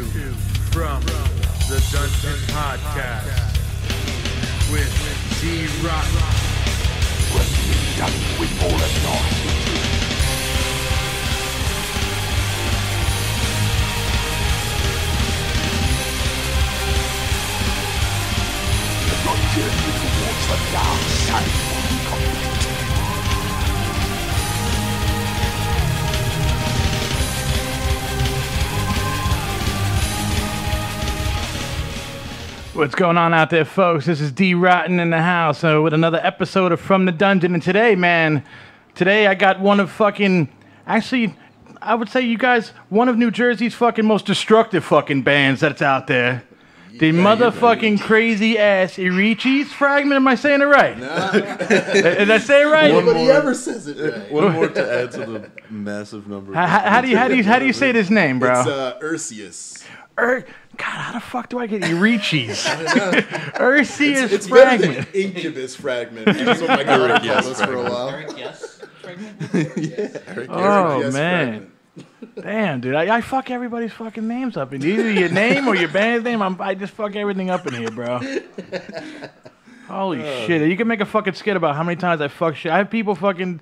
from the Dungeon Podcast with Dee Rotten. When we've done with all of yours. Your journey towards the dark side will be complete. What's going on out there, folks? This is Dee Rotten in the house with another episode of From the Dungeon. And today, man, I got one of actually, I would say you guys, one of New Jersey's fucking most destructive fucking bands that's out there. The motherfucking crazy ass Erciyes Fragment. Am I saying it right? Nah. Did I say it right? Nobody ever says it right. One more to add to the massive number. How do you say this name, bro? It's Erciyes. God, how the fuck do I get Erciyes? Erciyes It's Fragment. better than Incubus Fragment. That's what my daughter called us for a while. Erciyes Fragment? Oh, Erciyes man. Fragment. Damn, dude. I fuck everybody's fucking names up. In either your name or your band's name, I just fuck everything up in here, bro. Holy shit. You can make a fucking skit about how many times I fuck shit. I have people fucking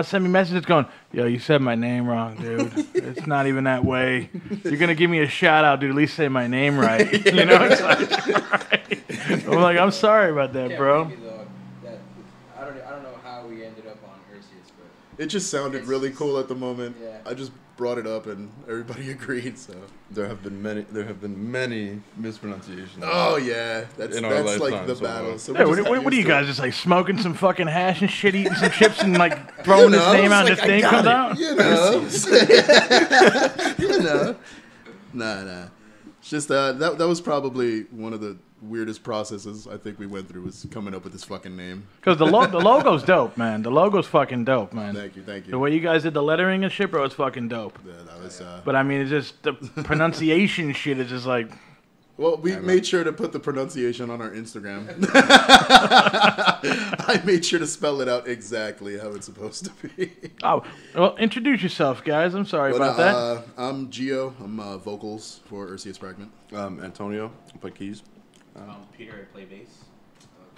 send me messages going, yo, you said my name wrong, dude. It's not even that way. You're going to give me a shout out, dude. At least say my name right. You know? It's like, right. I'm like, I'm sorry about that, bro. I don't know how we ended up on Erciyes, but It just sounded really cool at the moment. Yeah. I just brought it up and everybody agreed. So. There have been many mispronunciations. Oh yeah, that's In our like lifetime the so battle. far. So Hey, we just what got are you used to guys it. just like smoking some fucking hash and shit, eating some chips and like throwing his name out and it's his name comes out? You know. You know. Nah. It's just that was probably one of the weirdest processes I think we went through was coming up with this fucking name. Because the logo's dope, man. The logo's fucking dope, man. Thank you. The way you guys did the lettering and shit, bro, it's fucking dope. Yeah, that was. But I mean, it's just the pronunciation shit is just like. Well, we made sure to put the pronunciation on our Instagram. I made sure to spell it out exactly how it's supposed to be. Oh, well, introduce yourself, guys. I'm sorry about that. I'm Gio. I'm vocals for Erciyes Fragment. Antonio, I play keys. Peter, I play bass.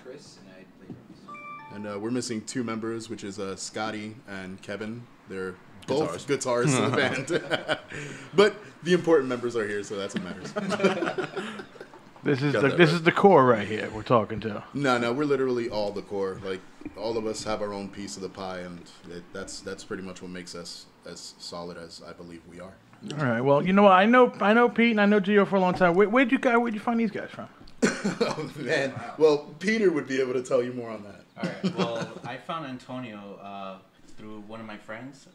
Chris, and I play drums. And we're missing two members, which is Scotty and Kevin. They're both guitarists in the band. But the important members are here, so that's what matters. This is the core right here we're talking to. No, we're literally all the core. Like, all of us have our own piece of the pie, and that's pretty much what makes us as solid as I believe we are. All right. Well, you know what? I know Pete and I know Gio for a long time. Where'd you find these guys from? Oh, man. Well, Peter would be able to tell you more on that. All right. Well, I found Antonio through one of my friends.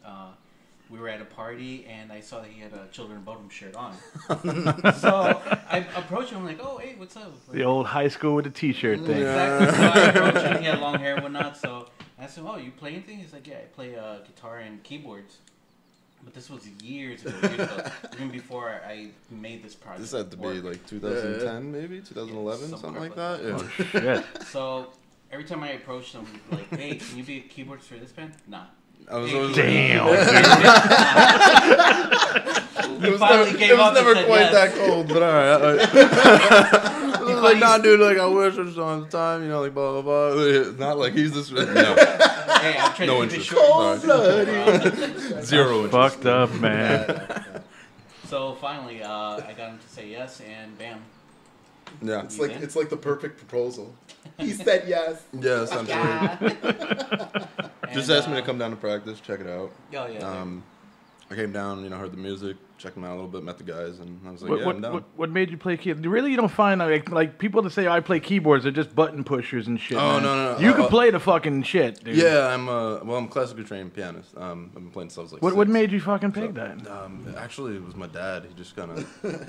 We were at a party, and I saw that he had a Children of Bodom shirt on. So I approached him, I'm like, oh, hey, what's up? The old high school with the T-shirt thing. Exactly. So I approached him. He had long hair and whatnot. So I asked him, oh, you play anything? He's like, yeah, I play guitar and keyboards. But this was years ago, even before I made this project. This had to be like 2010, maybe 2011, something like that. Yeah. Oh, shit. So every time I approached him, like, hey, can you be keyboards for this band? Nah. I was Hey, always Damn. He finally gave it up was never and said quite yes. that cold, but alright. I was like, nah, dude, like I wish I was on time, you know, like blah blah blah. Not like he's this. No, Hey, I'm trying no to keep it interest. short. Cold-blooded. Zero interest. Fucked up, man. So finally, I got him to say yes, and bam. Yeah, It's like the perfect proposal. He said yes. yeah, essentially. Just asked me to come down to practice, check it out. Oh, yeah. I came down, you know, heard the music, checked them out a little bit, met the guys, and I was like, I'm down. What made you play keyboards? Really, you don't find like people that say I play keyboards are just button pushers and shit. Oh, man. no. You can play the fucking shit, dude. Yeah, I'm a classically trained pianist. I've been playing since I was like What 6. made you fucking pick that? Actually, it was my dad. He just kind of,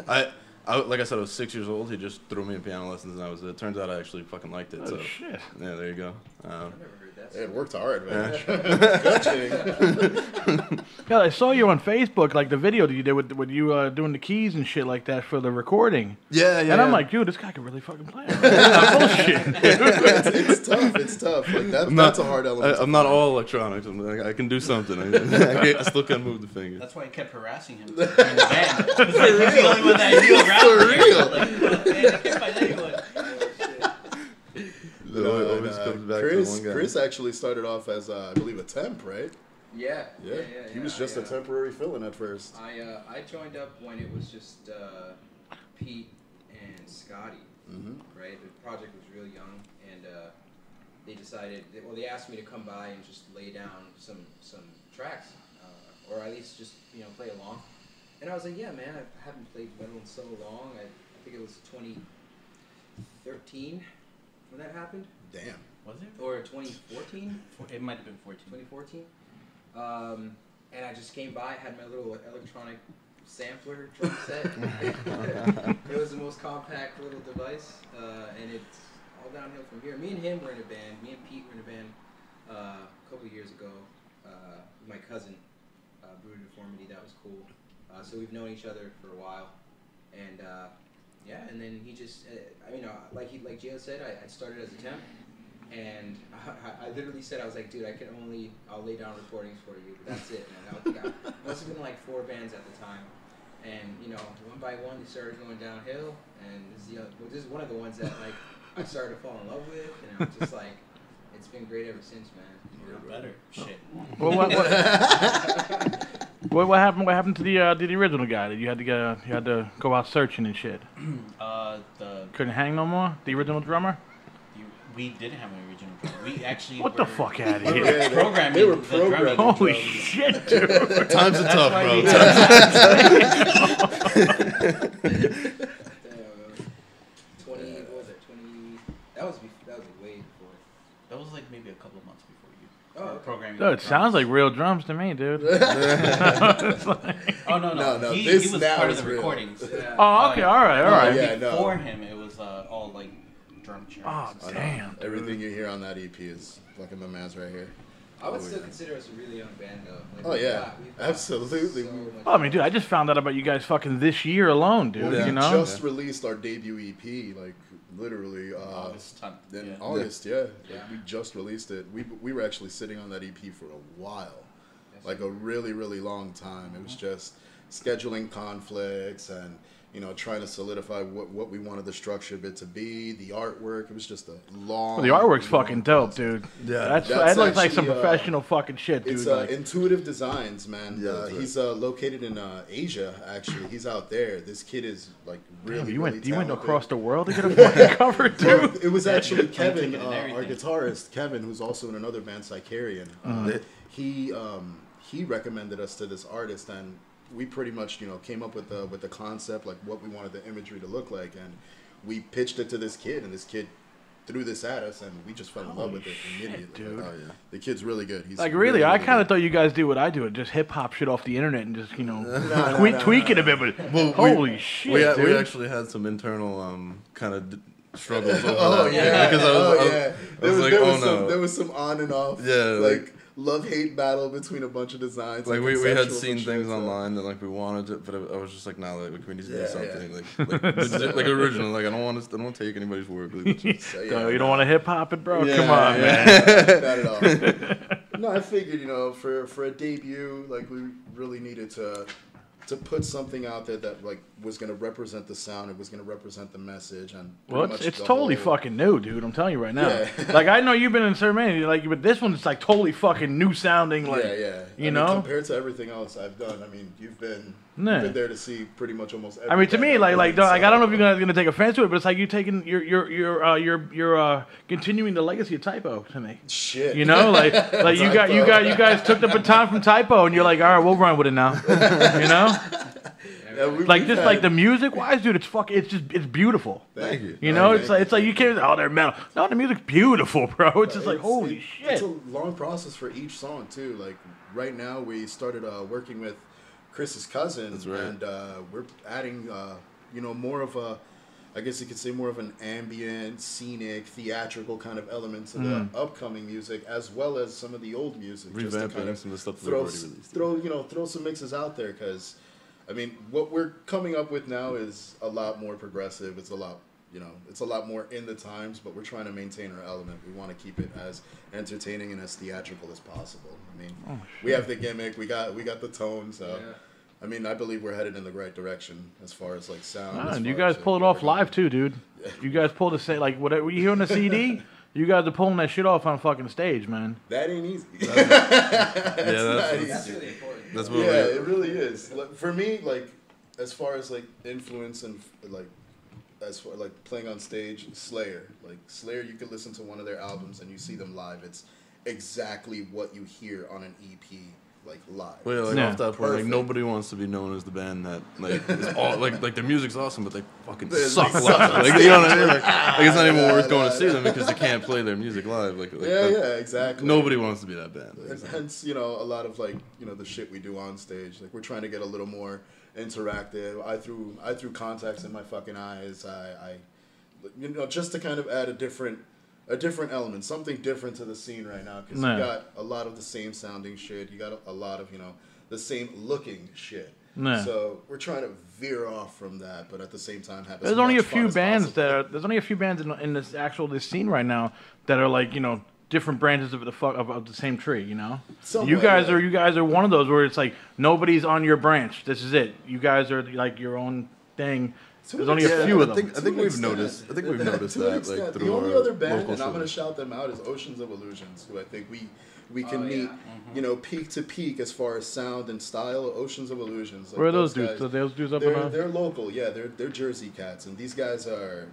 I like I said, I was 6 years old. He just threw me in piano lessons, and that was it. Turns out I actually fucking liked it. Oh, so shit. yeah, there you go. I've never heard It worked hard, man. Good thing. Yeah, I saw you on Facebook, like the video that you did with you doing the keys and shit like that for the recording. Yeah. And I'm like, dude, this guy can really fucking play. Bullshit. It's tough. Like that's a hard element. I'm not all electronics. I can do something. I still can't move the finger. That's why I kept harassing him in the band. It's like, he's the only one that knew around For real. Like, man, I can't find anyone. It always comes back to one guy. Chris actually started off as, I believe, a temp, right? Yeah. He was just a temporary fill-in at first. I joined up when it was just Pete and Scotty, right? The project was real young, and they decided, they asked me to come by and just lay down some tracks, or at least just, play along. And I was like, yeah, man, I haven't played metal in so long. I think it was 2013 when that happened. Damn. Was it? Or 2014? It might have been 14. 2014. And I just came by, had my little electronic sampler drum set. It was the most compact little device, and it's all downhill from here. Me and him were in a band. Me and Pete were in a band a couple of years ago. My cousin, Brutal Deformity. That was cool. So we've known each other for a while, and and then he just, like Gio said, I started as a temp. And I literally said, I was like, dude, I'll lay down recordings for you, but that's it, man. I must have been like 4 bands at the time. And, one by one, they started going downhill. And this is one of the ones that, like, I started to fall in love with. And I'm just like, it's been great ever since, man. Better. Shit. Well, what happened to the original guy that you had to go out searching and shit? Couldn't hang no more? The original drummer? We didn't have an original drummer. We actually What the fuck out of here? They were programming. Holy shit, dude. Times are tough, bro. That was way before. That was like maybe a couple of months before you. Oh, programming. Dude, it sounds like real drums to me, dude. Oh no. He was part of the recordings. Yeah. Oh, okay, all right. Yeah, Before him, it was all like drum tracks. Oh, damn. Everything you hear on that EP is fucking my man's right here. I would still consider us a really young band, though. Like, Oh, yeah. Absolutely. So much Oh, I mean, dude, I just found out about you guys fucking this year alone, dude. We You know? just released our debut EP, like literally August 10th. in Yeah. August. Yeah. Yeah. We just released it. We were actually sitting on that EP for a while, like a really, really long time. It was just scheduling conflicts and trying to solidify what we wanted the structure of it to be, the artwork. It was just a long. Well, the artwork's fucking dope, dude. Yeah. That looks like some actually, professional fucking shit, dude. It's Like, Intuitive Designs, man. Yeah, that's He's located in Asia, actually. He's out there. This kid is like really. damn, you went talented. across the world to get a fucking cover, dude. It was actually Plane Kevin, ticket and our everything. guitarist, Kevin, who's also in another band, Psycharian. He recommended us to this artist, and we pretty much came up with the concept, like what we wanted the imagery to look like, and we pitched it to this kid, and this kid threw this at us, and we just fell in love with it immediately. dude. Like, the kid's really good. He's Like, really, I kind of good. thought you guys do what I do, just hip-hop shit off the internet and just, no, tweak it a bit, but holy shit, We dude. actually had some internal kind of struggles over Oh that. yeah, Because I was like, there oh was no. there was some on and off, Yeah, like love-hate battle between a bunch of designs. Like and we had conceptual seen shit, things so- online that like we wanted it, but I was just like, nah, like we need to do Yeah, something like original. Like I don't want to take anybody's work. Like, So, So you don't want to hip-hop it, bro? Yeah, Come on, yeah. man. Not at all. No, I figured, for a debut, like we really needed to put something out there that like was gonna represent the sound, it was gonna represent the message, and Well, pretty it's much the totally whole- fucking new, dude. I'm telling you right now. Yeah. Like, I know you've been in so many, like, but this one's like totally fucking new sounding. Like, Yeah. You know? compared to everything else I've done, I mean, you've been there to see pretty much almost. Every I mean, to me, band I've like, done, I so- don't know if you're gonna take offense to it, but it's like you taking you're continuing the legacy of Typo to me. Shit. You know, like you guys took the baton from Typo, and you're like, all right, we'll run with it now. You know, Yeah, like we've just had- like the music wise, dude, it's beautiful. Thank you. You know, Thank it's like you can't. Oh, they're metal. No, the music's beautiful, bro. It's just like holy shit. It's a long process for each song too. Like right now, we started working with Chris's cousin, That's right. and we're adding more of a I guess you could say more of an ambient, scenic, theatrical kind of element to the upcoming music, as well as some of the old music. Revamping just to kind of some of the stuff that they've already released. Throw some mixes out there, because, I mean, what we're coming up with now is a lot more progressive. It's a lot, it's a lot more in the times, but we're trying to maintain our element. We want to keep it as entertaining and as theatrical as possible. I mean, we have the gimmick, we got the tone, so. Yeah. I mean, I believe we're headed in the right direction as far as like sound. And you guys pull it off live too, dude. You guys pull the same, like whatever you hear on the CD. You guys are pulling that shit off on fucking stage, man. That ain't easy. That's really important. That's what it really is. Like, for me, like as far as like influence and like as far like playing on stage, Slayer. Like Slayer, you could listen to one of their albums and you see them live. It's exactly what you hear on an EP. Like live. Well, yeah, like off that point, like nobody wants to be known as the band that like is all like their music's awesome, but they fucking suck live. Like, you know what I mean? Like it's not even worth going to see them because they can't play their music live. Like exactly. Nobody wants to be that band. And hence, a lot of like the shit we do on stage. Like we're trying to get a little more interactive. I threw contacts in my fucking eyes. I just to kind of add a different element, something different to the scene right now, because you got a lot of the same sounding shit. You got a lot of the same looking shit. So we're trying to veer off from that, but at the same time have. There's only a few bands in this scene right now that are like different branches of the same tree. You guys are one of those where it's like nobody's on your branch. This is it. You guys are like your own thing. There's only a few of them. I think we've noticed that. Like, the only other band, and I'm going to shout them out, is Oceans of Illusions, who I think we can meet, peak to peak as far as sound and style. Oceans of Illusions. Like, where are those dudes? Are those dudes up and They're local, yeah. They're Jersey cats, and these guys they're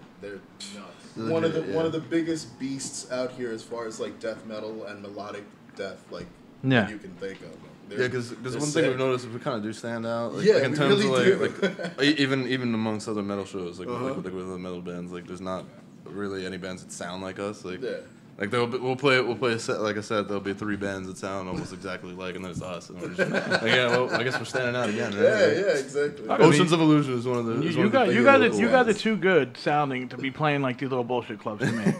one of the biggest beasts out here as far as like death metal and melodic death, like that you can think of. Because one thing we've noticed is we kind of do stand out. Like, like in terms of like even amongst other metal shows, like with other metal bands, like there's not really any bands that sound like us. Like we'll play a set. Like I said, there'll be 3 bands that sound almost exactly like, and then it's us. And we're just like, I guess we're standing out again, right? Yeah, exactly. Oceans of Illusion is one of the. You guys are too good sounding to be playing like these little bullshit clubs to me.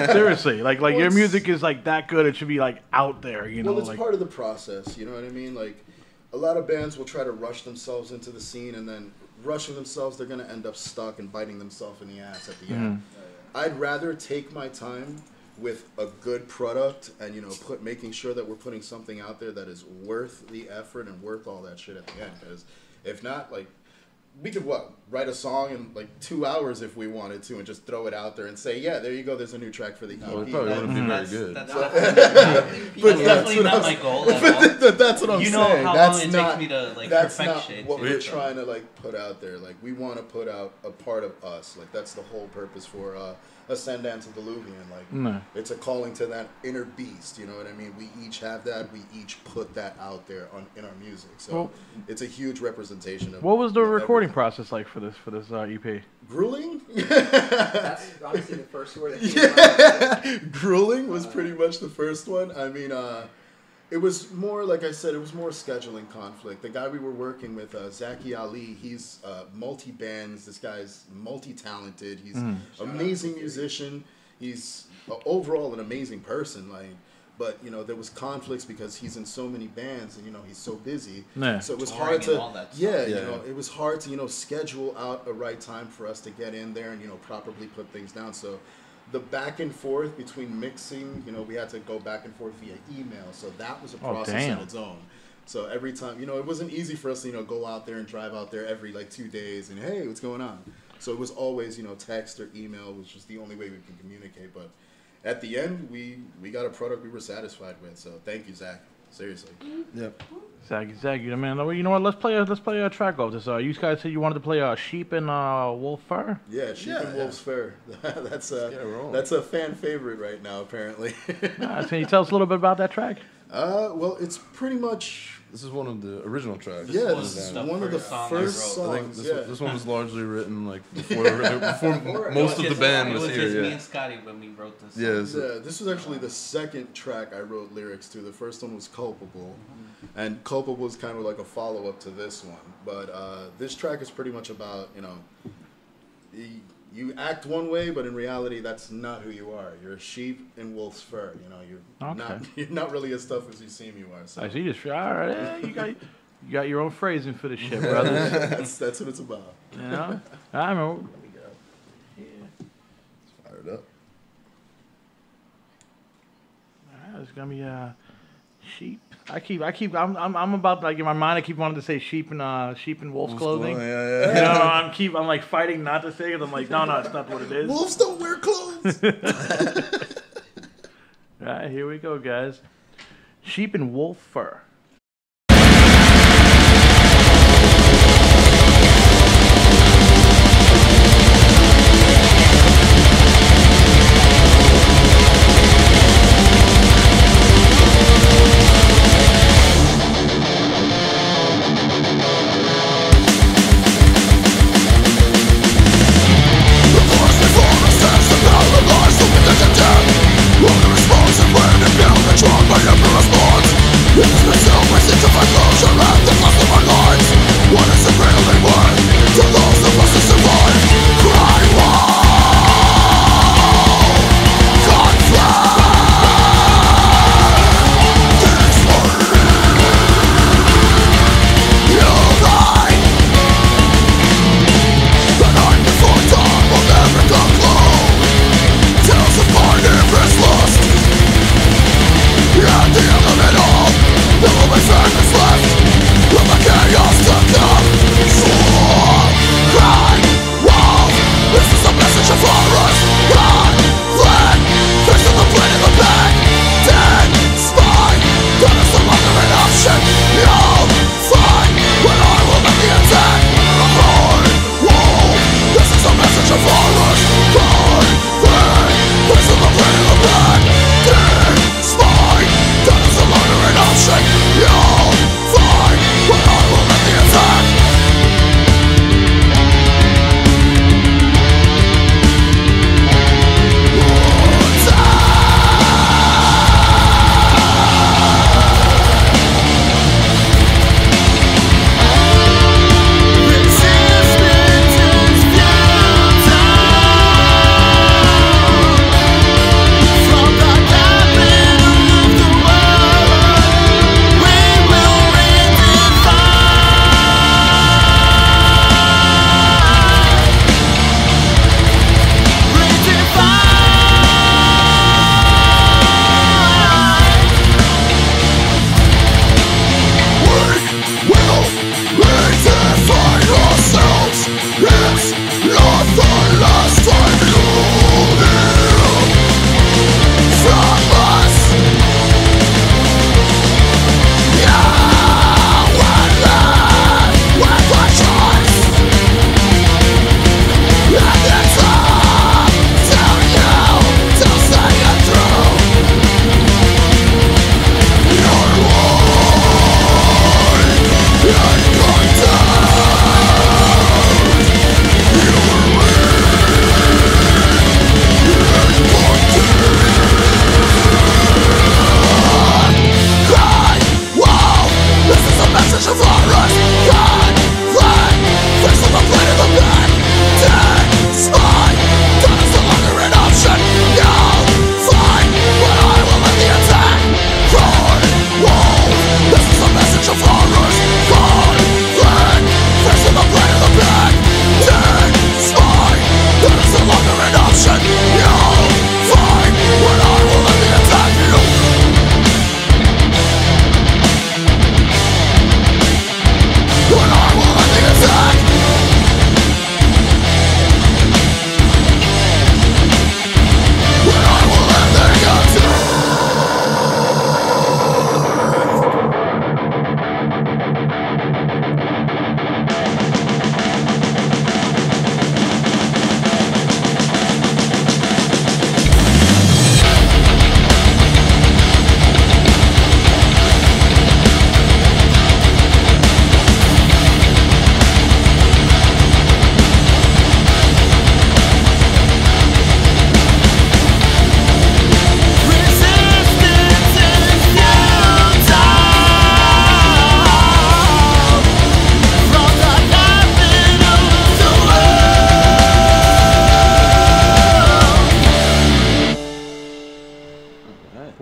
Seriously, like your music is like that good. It should be like out there, Well, it's part of the process. You know what I mean? Like a lot of bands will try to rush themselves into the scene, and then rushing themselves, they're gonna end up stuck and biting themselves in the ass at the end. I'd rather take my time with a good product and making sure that we're putting something out there that is worth the effort and worth all that shit at the end, because if not, like we could write a song in like 2 hours if we wanted to and just throw it out there and say, yeah, there you go, there's a new track for the EP. Well, it probably wouldn't be very good. That's definitely not my goal at all. That's what I'm saying. You know how long it takes me to like perfect shit. What we're trying to like put out there. Like we want to put out a part of us. Like that's the whole purpose for Ascendance of Diluvian. Like it's a calling to that inner beast. You know what I mean? We each have that. We each put that out there in our music. So it's a huge representation of. What was the recording process like for this EP? Grueling. That's honestly the first word that came out. Grueling was pretty much the first one. I mean, it was more, like I said, it was more scheduling conflict. The guy we were working with, Zaki Ali, he's multi-bands. This guy's multi-talented. He's an amazing musician. He's overall an amazing person. Like, but there was conflicts because he's in so many bands and he's so busy. So it was hard to it was hard to schedule out a right time for us to get in there and properly put things down. So the back and forth between mixing, we had to go back and forth via email. So that was a process in its own. So every time, it wasn't easy for us to go out there and drive out there every like 2 days and hey, what's going on? So it was always text or email was just the only way we could communicate. But at the end, we got a product we were satisfied with. So thank you, Zach. Seriously. Yep. Zach, man. You know what? Let's play a track off this. You guys said you wanted to play Sheep and Wolf Fur. Yeah, Sheep and Wolf's Fur. That's a fan favorite right now, apparently. Can you tell us a little bit about that track? Well, it's pretty much. This is one of the original tracks. Yeah, this is one of the first songs. I think this one was largely written like before most of the band was here. It was just me and Scotty when we wrote this. Yeah, this was actually the second track I wrote lyrics to. The first one was Culpable, and Culpable is kind of like a follow-up to this one. But this track is pretty much about you act one way, but in reality, that's not who you are. You're a sheep in wolf's fur. You know, you're not really as tough as you seem you are. So. I see. Just all right. Yeah, you got your own phrasing for the shit, brothers. That's what it's about. You know, I remember. Yeah. It's fired up. All right, it's gonna be sheep. I'm about, like, in my mind I keep wanting to say sheep and wolf's clothing. Yeah. You know, I'm like fighting not to say it. I'm like, no, it's not what it is. Wolves don't wear clothes. All right, here we go, guys. Sheep and wolf fur. All the response and when it built the trauma of the response.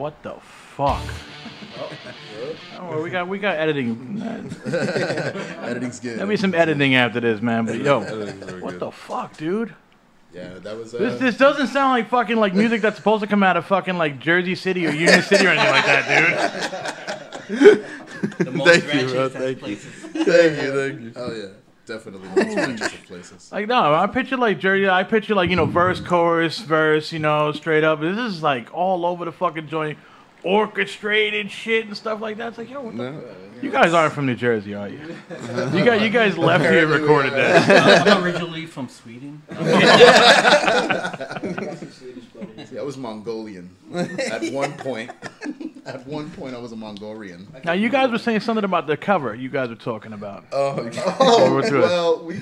What the fuck? Oh, we got editing. Editing's good. There'll be some editing after this, man. But yo, what the fuck, dude? Yeah, that was. This doesn't sound like fucking like music that's supposed to come out of fucking like Jersey City or Union City or anything like that, dude. The most ratchet places. Thank you. Oh yeah, definitely the most interesting places. Like no, I picture like Jersey. I picture like verse, chorus, verse. Straight up. This is like all over the fucking joint, orchestrated shit and stuff like that. It's like yo, what the you guys aren't from New Jersey, are you? You guys left here and recorded that. I'm originally from Sweden. Yeah, I was Mongolian at one point. At one point, I was a Mongolian. Now you guys were saying something about the cover. You guys were talking about. Well, we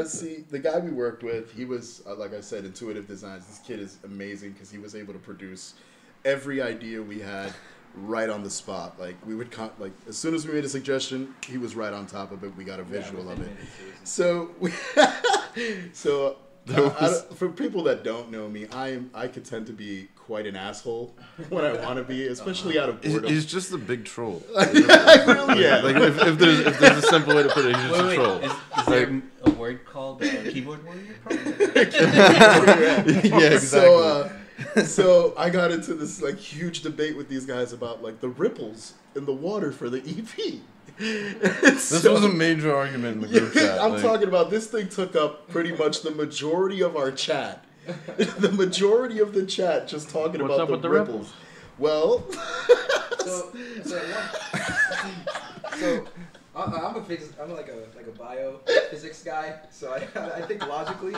see the guy we worked with. He was like I said, Intuitive Designs. This kid is amazing because he was able to produce every idea we had right on the spot. Like we would like as soon as we made a suggestion, he was right on top of it. We got a visual of it. So for people that don't know me, I could tend to be quite an asshole when I want to be, especially out of boredom. He's just a big troll. I really am. Like if there's a simple way to put it, he's just a troll. Is there a word called keyboard warrior? Yeah, exactly. So I got into this like huge debate with these guys about like the ripples in the water for the EP. This was a major argument in the group chat. I'm talking about this thing took up pretty much the majority of our chat. The majority of the chat just talking What's about up the with the ripples. Well, I'm like a biophysics guy, so I think logically.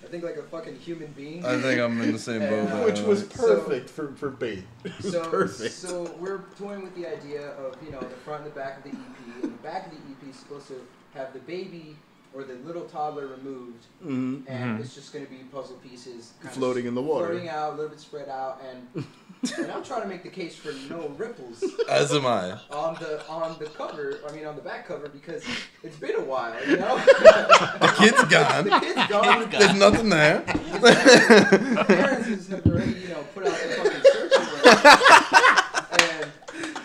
I think like a fucking human being. I think I'm in the same boat. Which was perfect for bait. It was perfect. So we're toying with the idea of the front and the back of the EP. And the back of the EP is supposed to have the baby or the little toddler removed, and it's just going to be puzzle pieces floating in the water, floating out, a little bit spread out, and I'm trying to make the case for no ripples. As am I. On the cover, on the back cover, because it's been a while, The kid's gone. The kid's gone. There's nothing there. Parents have already, put out the fucking search warrant.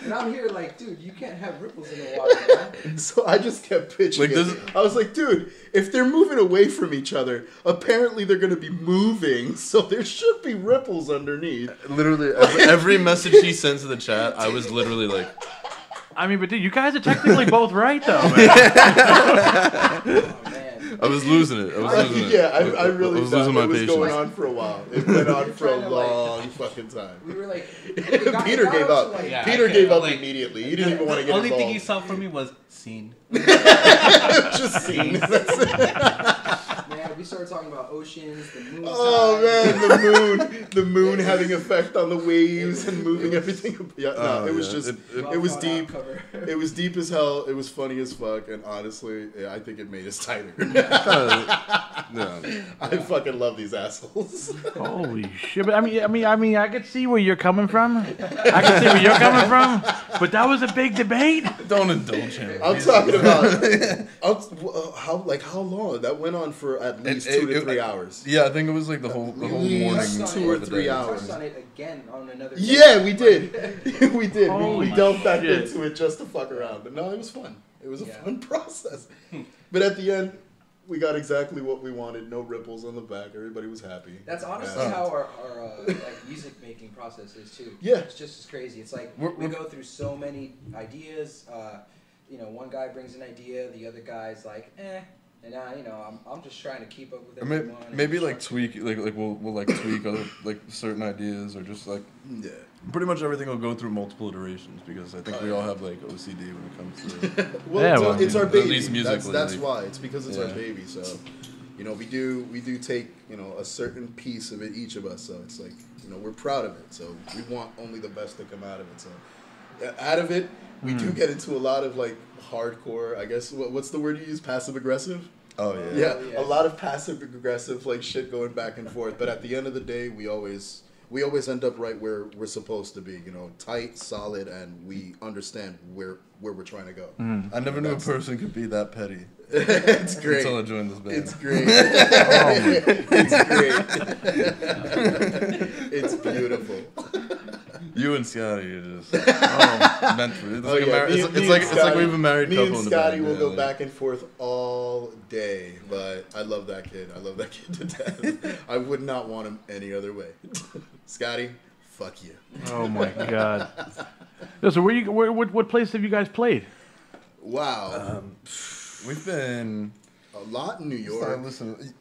And I'm here like, dude, you can't have ripples in the water, man. So I just kept pitching it. I was like, dude, if they're moving away from each other, apparently they're going to be moving, so there should be ripples underneath. Literally, every message he sends to the chat, I was literally like... but dude, you guys are technically both right, though, man. Oh, man. I was losing it. I really was thought losing my it was patience. going on for a while. It went on for a long fucking time. We were like... Peter gave up. Peter gave up immediately. He didn't even want to get involved. The only thing he saw from me was scene. Just scene. Man, we started talking about oceans, the moon. Oh man, the moon having effect on the waves and moving everything. Yeah, no, it was just it was deep. It was deep as hell. It was funny as fuck, and honestly, I think it made us tighter. I fucking love these assholes. Holy shit! But I could see where you're coming from. But that was a big debate. Don't indulge him. I'm talking about how long that went on for at least 2 to 3 hours. Yeah, I think it was like the whole morning. 2 or 3 hours. We touched on it again on another. Yeah, we did. We did. Holy we delved back shit. into it just to fuck around. But no, it was fun. It was a fun process. But at the end, we got exactly what we wanted. No ripples on the back. Everybody was happy. That's honestly how our like music making process is too. Yeah. It's just as crazy. It's like we go through so many ideas. One guy brings an idea, the other guy's like, and I'm just trying to keep up with everyone. Maybe like tweak, like we'll like tweak other like certain ideas, or just like pretty much everything will go through multiple iterations, because I think we all have like OCD when it comes to it's our baby. At least musically, that's why. It's because it's our baby. So we do take a certain piece of it, each of us. So it's like we're proud of it. So we want only the best to come out of it. So out of it, we do get into a lot of like hardcore. I guess what's the word you use? Passive aggressive. Oh yeah. Yeah, a lot of passive aggressive like shit going back and forth. But at the end of the day, we always end up right where we're supposed to be. Tight, solid, and we understand where we're trying to go. I never knew a person could be that petty. It's great. Until I joined this band. It's great. It's great. It's beautiful. You and Scotty are just meant for it. It's like we've been married couple. Me and Scotty will go like, back and forth all day, but I love that kid. I love that kid to death. I would not want him any other way. Scotty, fuck you. Oh my god. So what place have you guys played? Wow. we've been a lot in New York.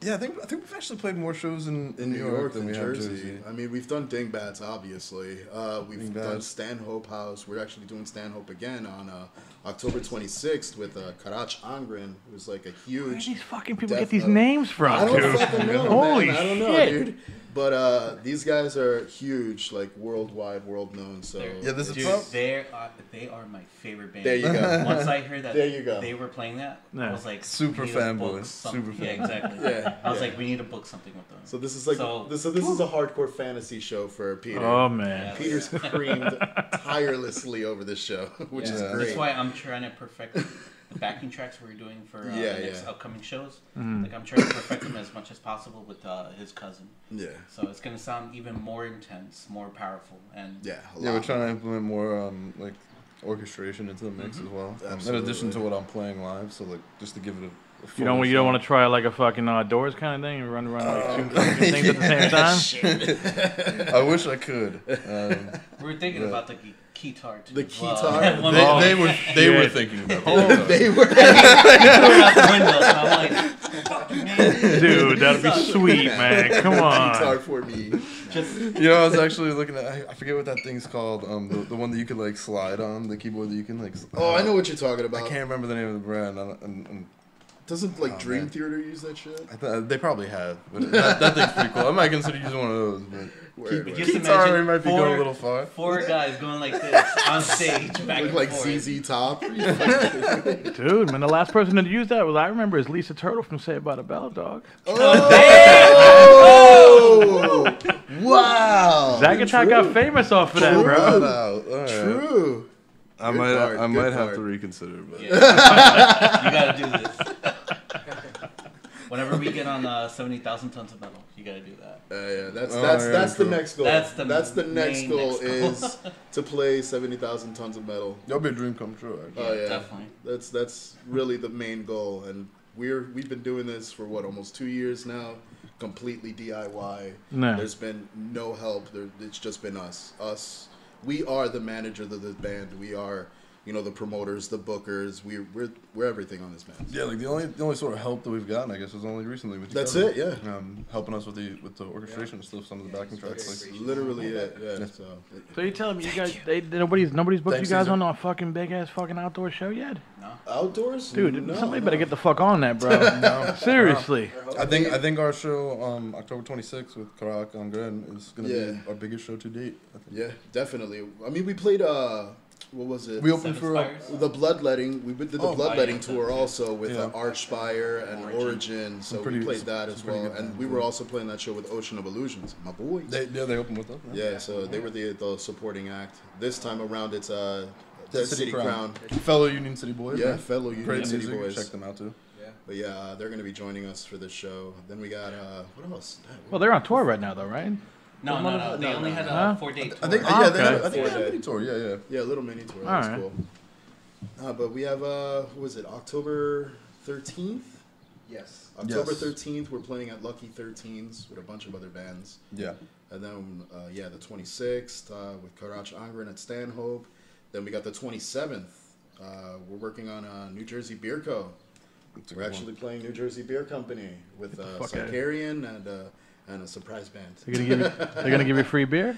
Yeah, I think we've actually played more shows in New York than we have Jersey. I mean, we've done Dingbats, obviously. We've done Stanhope House. We're actually doing Stanhope again on October 26th with Karach Angren, who's like a huge. Where do these fucking people get these names from? I don't fucking know. Holy man. I don't know, shit. dude. But these guys are huge, like worldwide, world known. So yeah, this is they are my favorite band. There you go. Once I heard that they were playing that, I was like, super fanboy. Super fan. Yeah, exactly. Yeah, I was like, we need to book something with them. So this is like this is a hardcore fantasy show for Peter. Oh man, Peter's creamed tirelessly over this show, which is great. That's why I'm trying to perfect the backing tracks we're doing for the next upcoming shows. Like I'm trying to perfect them as much as possible with his cousin. Yeah. So it's gonna sound even more intense, more powerful, and we're trying to implement more like orchestration into the mix as well. In addition to what I'm playing live, so like just to give it a you don't want to try like a fucking Doors kind of thing and run around like two things at the same time? I wish I could. We were thinking about the guitar too. The guitar? They were thinking about that. They were. Dude, that'd be sweet, man. Come on. Guitar for me. I was actually looking at. I forget what that thing's called. The one that you could like slide on, the keyboard that you can like. I know what you're talking about. I can't remember the name of the brand. Doesn't Dream Theater use that shit? They probably have. But that thing's pretty cool. I might consider using one of those. But guitar might be going a little far. Four guys going like this on stage, back look and like forth. ZZ Top. Dude, man, the last person to use that was I remember is Lisa Turtle from Saved by the Bell, dog. Oh! Wow! Zack Attack got famous off of that, bro. True. I might have to reconsider, but you gotta do this. Whenever we get on 70,000 tons of metal, you gotta do that. That's the next goal. That's the next main goal next goal. is to play 70,000 tons of metal. That'll be a dream come true. Actually. Yeah, definitely. That's really the main goal, and we've been doing this for almost 2 years now, completely DIY. No. There's been no help. It's just been us. We are the manager of the band. We are, the promoters, the bookers. We're everything on this band. Yeah, like the only sort of help that we've gotten, I guess, is only recently with. That's it. Yeah. Helping us with the orchestration and stuff, some of the backing tracks. That's literally it. Yeah. So you're telling me you guys, nobody's booked you guys on a fucking big ass fucking outdoor show yet? No. Outdoors, dude. Somebody better get the fuck on that, bro. No, seriously. I think our show October 26th with Karak Angren is gonna be our biggest show to date. Yeah, definitely. I mean, we played what was it? We opened for the Bloodletting. We did the Bloodletting tour also with Archspire and Origin. So we played that as well, and we were also playing that show with Ocean of Illusions, my boys. They opened with us. Yeah, so they were the supporting act. This time around, it's City Crown. Fellow Union City Boys. Yeah, right? fellow Union City Boys. Check them out too. Yeah, but they're going to be joining us for this show. Then we got what else? Well, they're on tour right now, though, right? No. They only had a 4-day tour. I think they had a mini tour. Yeah. Yeah, a little mini tour. That's cool. But we have what was it? October 13th. Yes. October 13th, we're playing at Lucky 13s with a bunch of other bands. Yeah. And then the 26th with Karach Angren at Stanhope. Then we got the 27th. We're working on New Jersey Beer Co. We're actually playing New Jersey Beer Company with Sicarian and a surprise band. They're gonna give you free beer?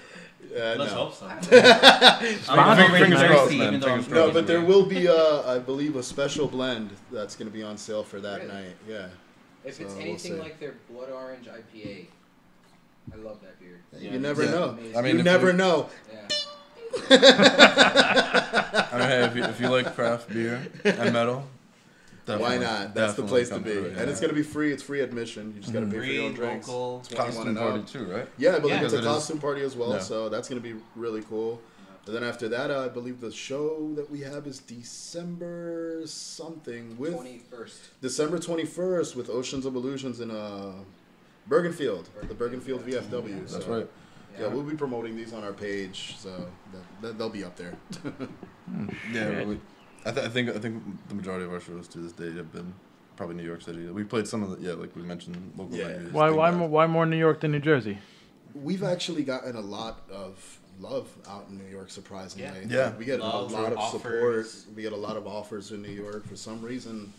Let's hope so. Fingers crossed, man. No, but there will be, I believe, a special blend that's going to be on sale for that night. Yeah. If it's anything like their Blood Orange IPA, I love that beer. Yeah. You never know. I mean, you never know. Yeah. I mean, hey, if you like craft beer and metal, why not? That's the place to be. And it's going to be free. It's free admission. You just got to pay for your own drinks. Local. It's costume party too, right? Yeah, I believe it's a it costume party as well. Yeah. So that's going to be really cool. And then after that, I believe the show that we have is December something with 21st. December 21st with Oceans of Illusions in Bergenfield, the Bergenfield VFW. That's right. Yeah, we'll be promoting these on our page, so they'll be up there. Yeah, I think the majority of our shows to this day have been probably New York City. We played some of the like we mentioned local venues. Why more New York than New Jersey? We've actually gotten a lot of love out in New York, surprisingly. Yeah. We get Love a lot of offers. support. We get a lot of offers in New York. For some reason,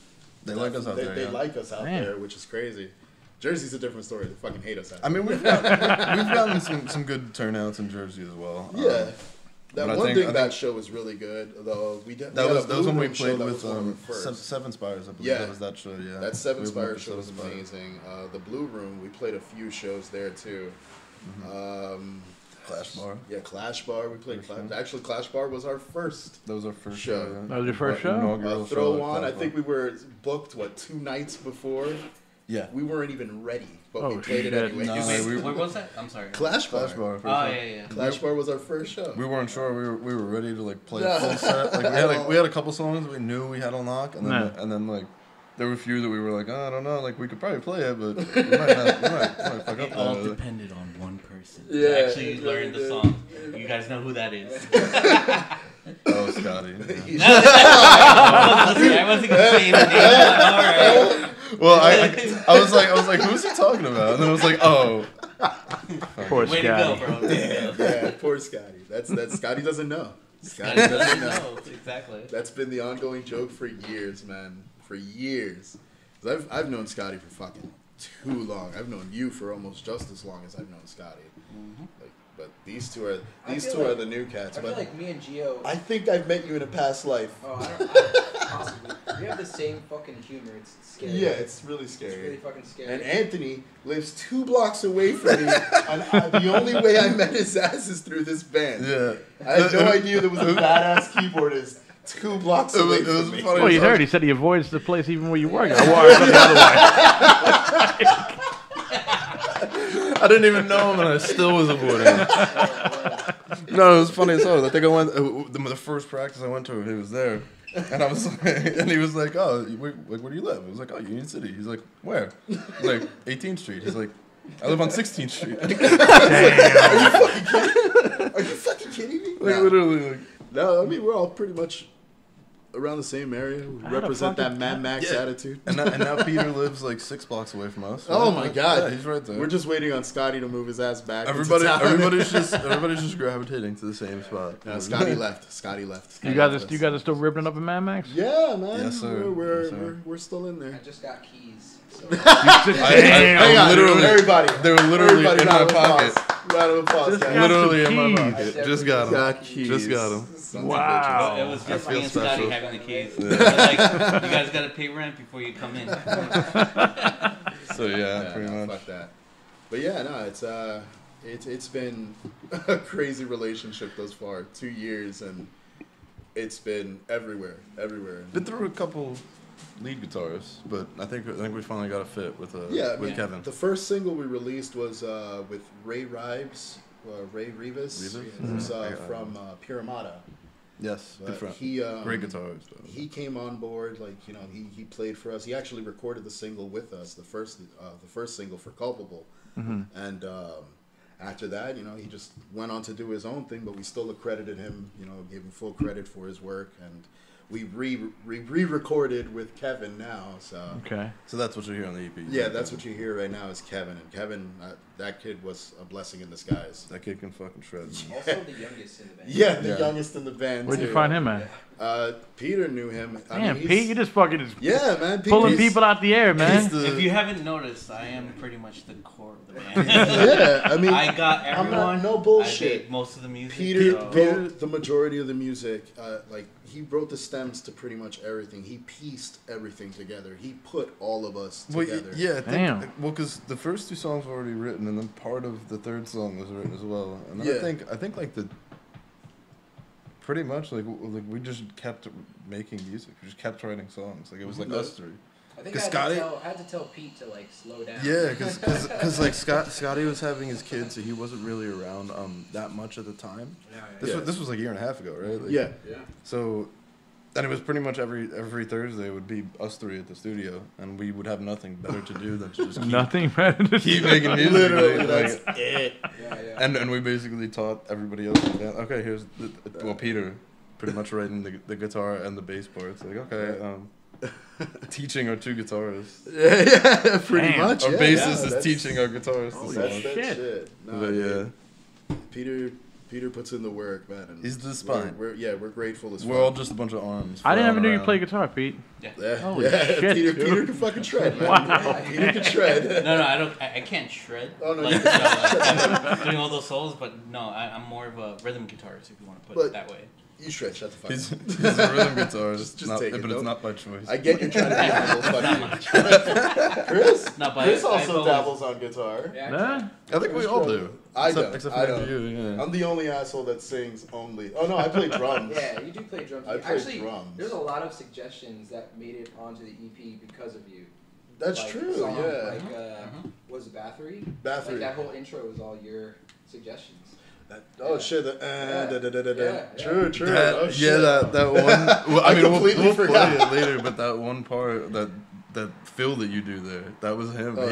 They like us out there. They yeah. like us out Man. there, which is crazy. Jersey's a different story. They fucking hate us out I there. mean, we've gotten some good turnouts in Jersey as well. Yeah. That but I one think- thing I that think- show was really good, though. That was when we Room show played that with was one of the first. Seven Spires. I believe Yeah. that was that show. Yeah, That Seven We opened up Spire for show was Seven Spire. amazing. The Blue Room, we played a few shows there too. Clash Bar. Yeah, Clash Bar. We played First one. Actually, Clash Bar was our first. That was our first Show. show. Yeah. That was your first show? Inaugural show Throw at on. Clash I think Bar. we were booked 2 nights before. Yeah. We weren't even ready, but we Oh, played it shit. anyway. No, Wait, what was that? I'm sorry. Clash Bar. Clash Bar. First Oh, show. yeah. Clash Bar was our first show. We weren't sure. We were ready to like play No. a full set. Like we had a couple songs that we knew we had on lock, and then like there were a few that we were like, oh, I don't know, like we could probably play it, but we might fuck It up. all that. depended on one person. Yeah, To actually it learn really the did. song. You guys know who that is. Oh, Scotty. Yeah. I wasn't gonna say the name. All right. Well, I was like, who's he talking about? And then I was like, oh. Poor Way to go, Scotty. bro. Yeah, poor Scotty. That's Scotty doesn't know. Scotty Guys doesn't doesn't know. know. Exactly. That's been the ongoing joke for years, man. For years. 'Cause I've known Scotty for fucking too long. I've known you for almost just as long as I've known Scotty. Like, but these two are the new cats. I feel But like me and Gio. I think I've met you in a past life. Oh, I possibly. We have the same fucking humor. It's scary. Yeah, it's really It's scary. really fucking scary. And Anthony lives 2 blocks away from me. And the only way I met his ass is through this band. Yeah. I had no idea there was a badass keyboardist 2 blocks away It was from me. funny. Well, you heard. He said he avoids the place even where you work. I walk the other way. I didn't even know him, and I still was avoiding him. No, it was funny as hell. I think I went the first practice I went to. He was there, and I was like, and he was like, "Oh, where do you live?" I was like, "Oh, Union City." He's like, "Where?" I was like, 18th Street. He's like, "I live on 16th Street." Are you fucking kidding me? Like Nah. literally, like. No, I mean we're all pretty much around the same area. We How the represent fuck that is Mad that? Max Yeah. attitude. And now Peter lives like 6 blocks away from us. Oh my god, Yeah, he's right there. We're just waiting on Scotty to move his ass back. into Everybody's town. just gravitating to the same spot. No, Scotty left. Scotty left. You guys are still ripping up in Mad Max? Yeah, man. Yes, sir. We're, Yes, sir. we're still in there. I just got keys. So Damn. Hang on, literally- everybody. They were literally Everybody, in my round of applause. pocket. Round of applause, Just guys. got Literally some in my keys. pocket. Just got him. Got keys. Just got him. Sons of Wow. It was I just feel me and Scotty special. having the keys. Like, you guys gotta pay rent before you come in. So yeah, Yeah, pretty no, much. fuck that. But yeah, no, it's been a crazy relationship thus far. 2 years, and it's been everywhere. Been through a couple lead guitarists, but I think we finally got a fit with Kevin. The first single we released was with Ray Ribes, Ray Rivas, Rivas? who's Mhm. from Piramada. Yes, good friend. He Great guitarist. Though. He came on board, like he played for us. He actually recorded the single with us, the first single for Culpable, and after that, he just went on to do his own thing. But we still accredited him, gave him full credit for his work, and we re-recorded with Kevin now. So Okay. So that's what you hear on the EP. yeah, that's what you hear right now is Kevin, and Kevin, that kid was a blessing in disguise. That kid can fucking shred. also the youngest in the band. Yeah, the Yeah. youngest in the band. Where'd you too. find him at? Peter knew him. Damn, he's- Pete, you just fucking Yeah, man. Pete, pulling he's- people out the air, man. He's the- If you haven't noticed, I am pretty much the core of the band. Yeah, I mean, I got I'm everyone. not, no I bullshit. made most of the music. Peter so- wrote the majority of the music. He wrote the stems to pretty much everything. He pieced everything together. He put all of us Well, together. yeah, I think, Damn. well, because the first 2 songs were already written, and then part of the 3rd song was written as well. And then Yeah. I think like pretty much like we just kept making music. We just kept writing songs. Like it was like us 3. I think 'Cause I had to tell Pete to like slow down. Yeah, because like Scotty was having his kids, so he wasn't really around that much at the time. Yeah, This Yeah. was like a year and a half ago, right? Like, Yeah. yeah. So And it was pretty much every Thursday would be us three at the studio, and we would have nothing better to do than to just keep making music. Literally, that's it. Yeah. And we basically taught everybody else. Okay, here's Peter, pretty much writing the guitar and the bass parts. Like, okay, teaching our two guitarists. Yeah, pretty much. Our yeah, bassist is teaching our guitarists. Holy the shit. songs. shit. No, But yeah. Peter puts in the work, man. And He's the spine. We're grateful as We're all just a bunch of arms. I didn't even know you around. play guitar, Pete. Yeah, Holy yeah. shit, Peter dude. can fucking shred, man. Wow. Peter can shred. No, I don't. I can't shred. Oh, no, like, you- I'm doing all those solos, but no, I'm more of a rhythm guitarist, if you want to put it that way. You shred, shut the fuck He's up. a rhythm guitarist, Just take it, but no? it's not by choice. I get you're trying to be a humble Not fucking... much. Chris? No, but Chris I've also always- dabbles on guitar. Yeah, Nah? I think we all do. I except, don't. Except I for don't. you, yeah. I'm the only asshole that sings only. Oh, no, I play drums. Yeah, you do play drums. I play Actually, drums. there's a lot of suggestions that made it onto the EP because of you. That's Like, true, songs yeah. Like, was it Bathory? Bathory. Like, that whole intro was all your suggestions. Oh, shit. Yeah. True. That, Oh, shit. yeah, that one. Well, I I mean, completely we'll forgot. play it later, but that one part, that fill that you do there, that was him. Oh,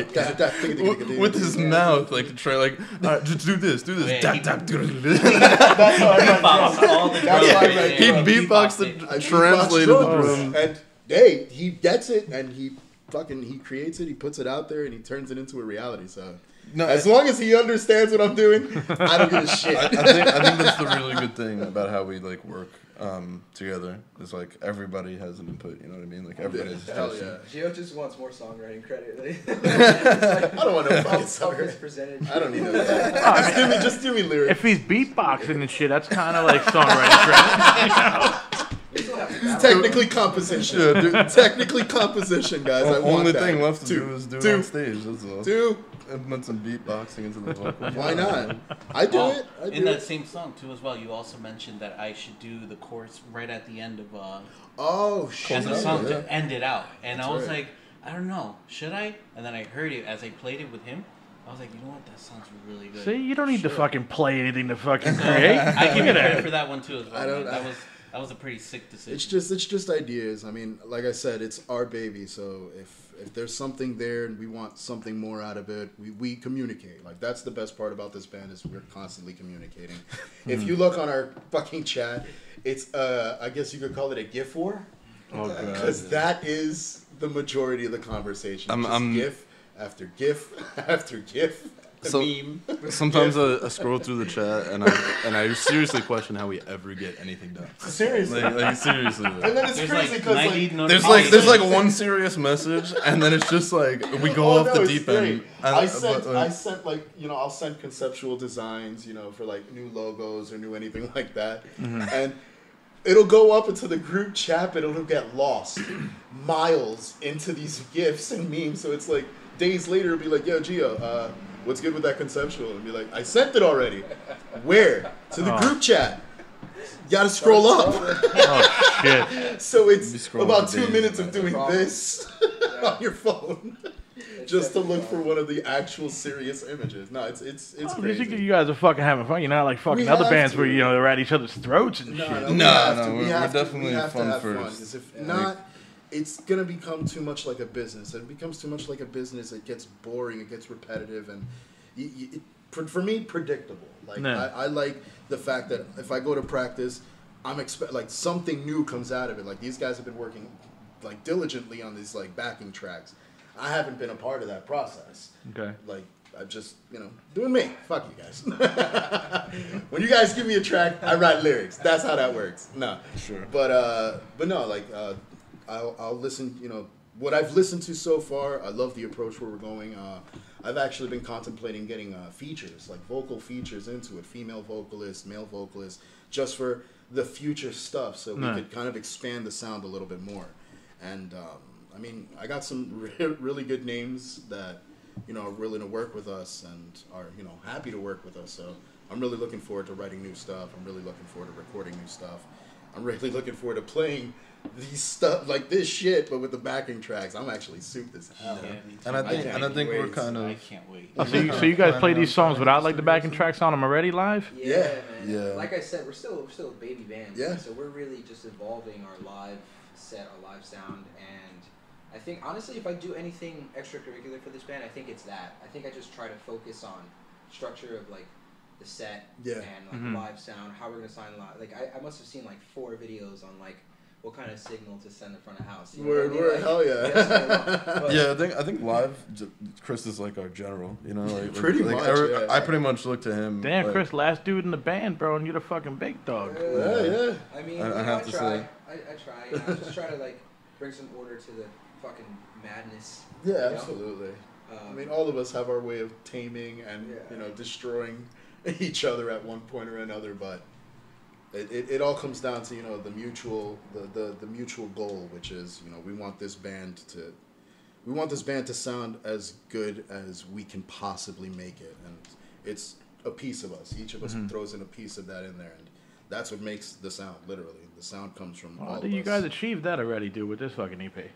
With his mouth, like, try, like, all right, just do this. Yeah, Tap, he- tap, That's how I run Beatbox drums. all the That's drums why I right write there. He drums. beatboxed it. the I translated beatbox the drums. drum. And hey, he gets it and he creates it, he puts it out there and he turns it into a reality. So No, as long as he understands what I'm doing, I don't give a shit. I think that's the really good thing about how we like work together. It's like everybody has an input. You know what I mean? Like everybody has a Hell suggestion. yeah. Gio just wants more songwriting credit. I don't want no fucking All sucker. his percentage. I don't need that. Just give me lyrics. If he's beatboxing and shit, that's kind of like songwriting credit. We still have to It's battle. technically composition. Yeah, dude. Technically composition, guys. I want Only that. thing left to Two. do is do it Two. on stage. That's all. Two. Implement some beatboxing into the vocals. Why not? I do Oh, it. I do in that it. same song too, as well. You also mentioned that I should do the chorus right at the end of Oh shit. as a song yeah. to end it out, and That's I was right. like, I don't know, should I? And then I heard it as I played it with him. I was like, you know what, that sounds really good. See, you don't need to Sure. fucking play anything to fucking So, create. I give you Look at credit that. for that one too as well. I don't- man. That was a pretty sick decision. It's just ideas. I mean, like I said, it's our baby. So if there's something there and we want something more out of it, we communicate. Like that's the best part about this band is we're constantly communicating. If you look on our fucking chat, it's I guess you could call it a GIF war. Oh, God. Because that is the majority of the conversation. I'm- Just I'm- GIF after GIF after GIF. So- Meme. Sometimes I scroll through the chat and I seriously question how we ever get anything done. Seriously. Like seriously. And then it's There's crazy like because 90 like There's like one serious message and then it's just like we go Oh, off no, the it's deep great. end. I sent like I'll send conceptual designs for like new logos or new anything like that, and it'll go up into the group chat, but it'll get lost miles into these gifs and memes. So it's like days later, it'll be like, "Yo, Gio, what's good with that conceptual?" And be like, "I sent it already." Where? To the group chat. You gotta scroll up. Oh shit! So it's Be scrolling about for 2 days, minutes man. of doing this on your phone. It's Just to definitely look for one of the actual serious images. No, it's At least crazy. you guys are fucking having fun. You're not like fucking We other have bands to. where they're at each other's throats and shit. we No, have no, to. we're- We we're have to. definitely We have fun to have first. fun. 'Cause if Yeah. not, it's gonna become too much like a business. It becomes too much like a business. It gets boring. It gets repetitive, and for me, predictable. Like No. I like the fact that if I go to practice, I'm like something new comes out of it. Like these guys have been working like diligently on these like backing tracks. I haven't been a part of that process. Okay. Like I'm just doing me. Fuck you guys. When you guys give me a track, I write lyrics. That's how that works. No, Sure. but no, like I'll listen. What I've listened to so far, I love the approach where we're going. I've actually been contemplating getting features, like vocal features into it, female vocalists, male vocalists, just for the future stuff, so we could kind of expand the sound a little bit more. And I mean, I got some really good names that are willing to work with us and are happy to work with us. So I'm really looking forward to writing new stuff. I'm really looking forward to recording new stuff. I'm really looking forward to playing these stuff like this shit, but with the backing tracks. I'm actually souped as hell. Yeah, And I think we're kind I of. can't wait. So you guys play these songs without like the backing tracks on them already live? Yeah, man. Yeah. Like I said, we're still a baby band. Yeah. So we're really just evolving our live set, our live sound, and I think honestly, if I do anything extracurricular for this band, I think it's that. I think I just try to focus on structure of like the set and like live sound, how we're gonna sign live. Like I must have seen like 4 videos on like what kind of signal to send in front of house. You know Word, what I mean? word, hell yeah. But Yeah, I think live, Chris is like our general. You know, Pretty much, yeah. I pretty much look to him. Damn, like, Chris, last dude in the band, bro, and you're the fucking big dog. Yeah. I mean, I you know, have to try. say. I try. You know, I just try to like bring some order to the fucking madness. Yeah, you know? absolutely. I mean, all of us have our way of taming and destroying each other at one point or another, but it all comes down to the mutual goal, which is we want this band to sound as good as we can possibly make it, and it's a piece of us. Each of us throws in a piece of that in there, and that's what makes the sound. Literally, the sound comes from all of us. You guys achieved that already, dude, with this fucking EP.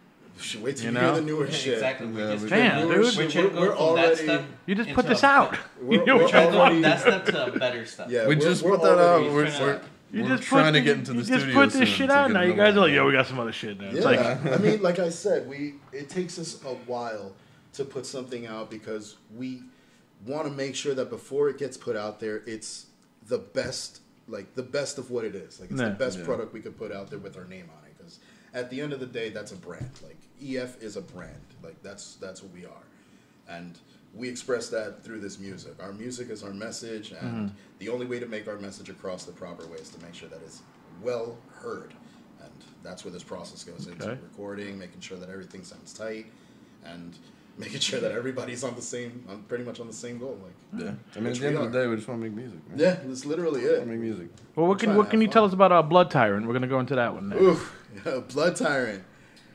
Wait till you hear the newer shit. Exactly. Damn, dude. We're trying to go from that stuff. You just put into this out. We're trying to go already- from that stuff to better stuff. Yeah, we just put that out. We're just trying to get into the studio. You just put this soon shit to out get now. it You guys are going. like, yo, we got some other shit now. It's Yeah, like, I mean, like I said, it takes us a while to put something out because we want to make sure that before it gets put out there, it's the best of what it is. Like it's the best product we could put out there with our name on it. Because at the end of the day, that's a brand. Like EF is a brand. Like that's what we are, and we express that through this music. Our music is our message, and the only way to make our message across the proper way is to make sure that it's well heard. And that's where this process goes into recording, making sure that everything sounds tight, and making sure that everybody's pretty much on the same goal. Like, yeah. I mean, at the end of the day, we just want to make music. Man. Yeah, that's literally it. Make music. well, what can you tell us about Blood Tyrant? We're gonna go into that one next. Oof, Blood Tyrant.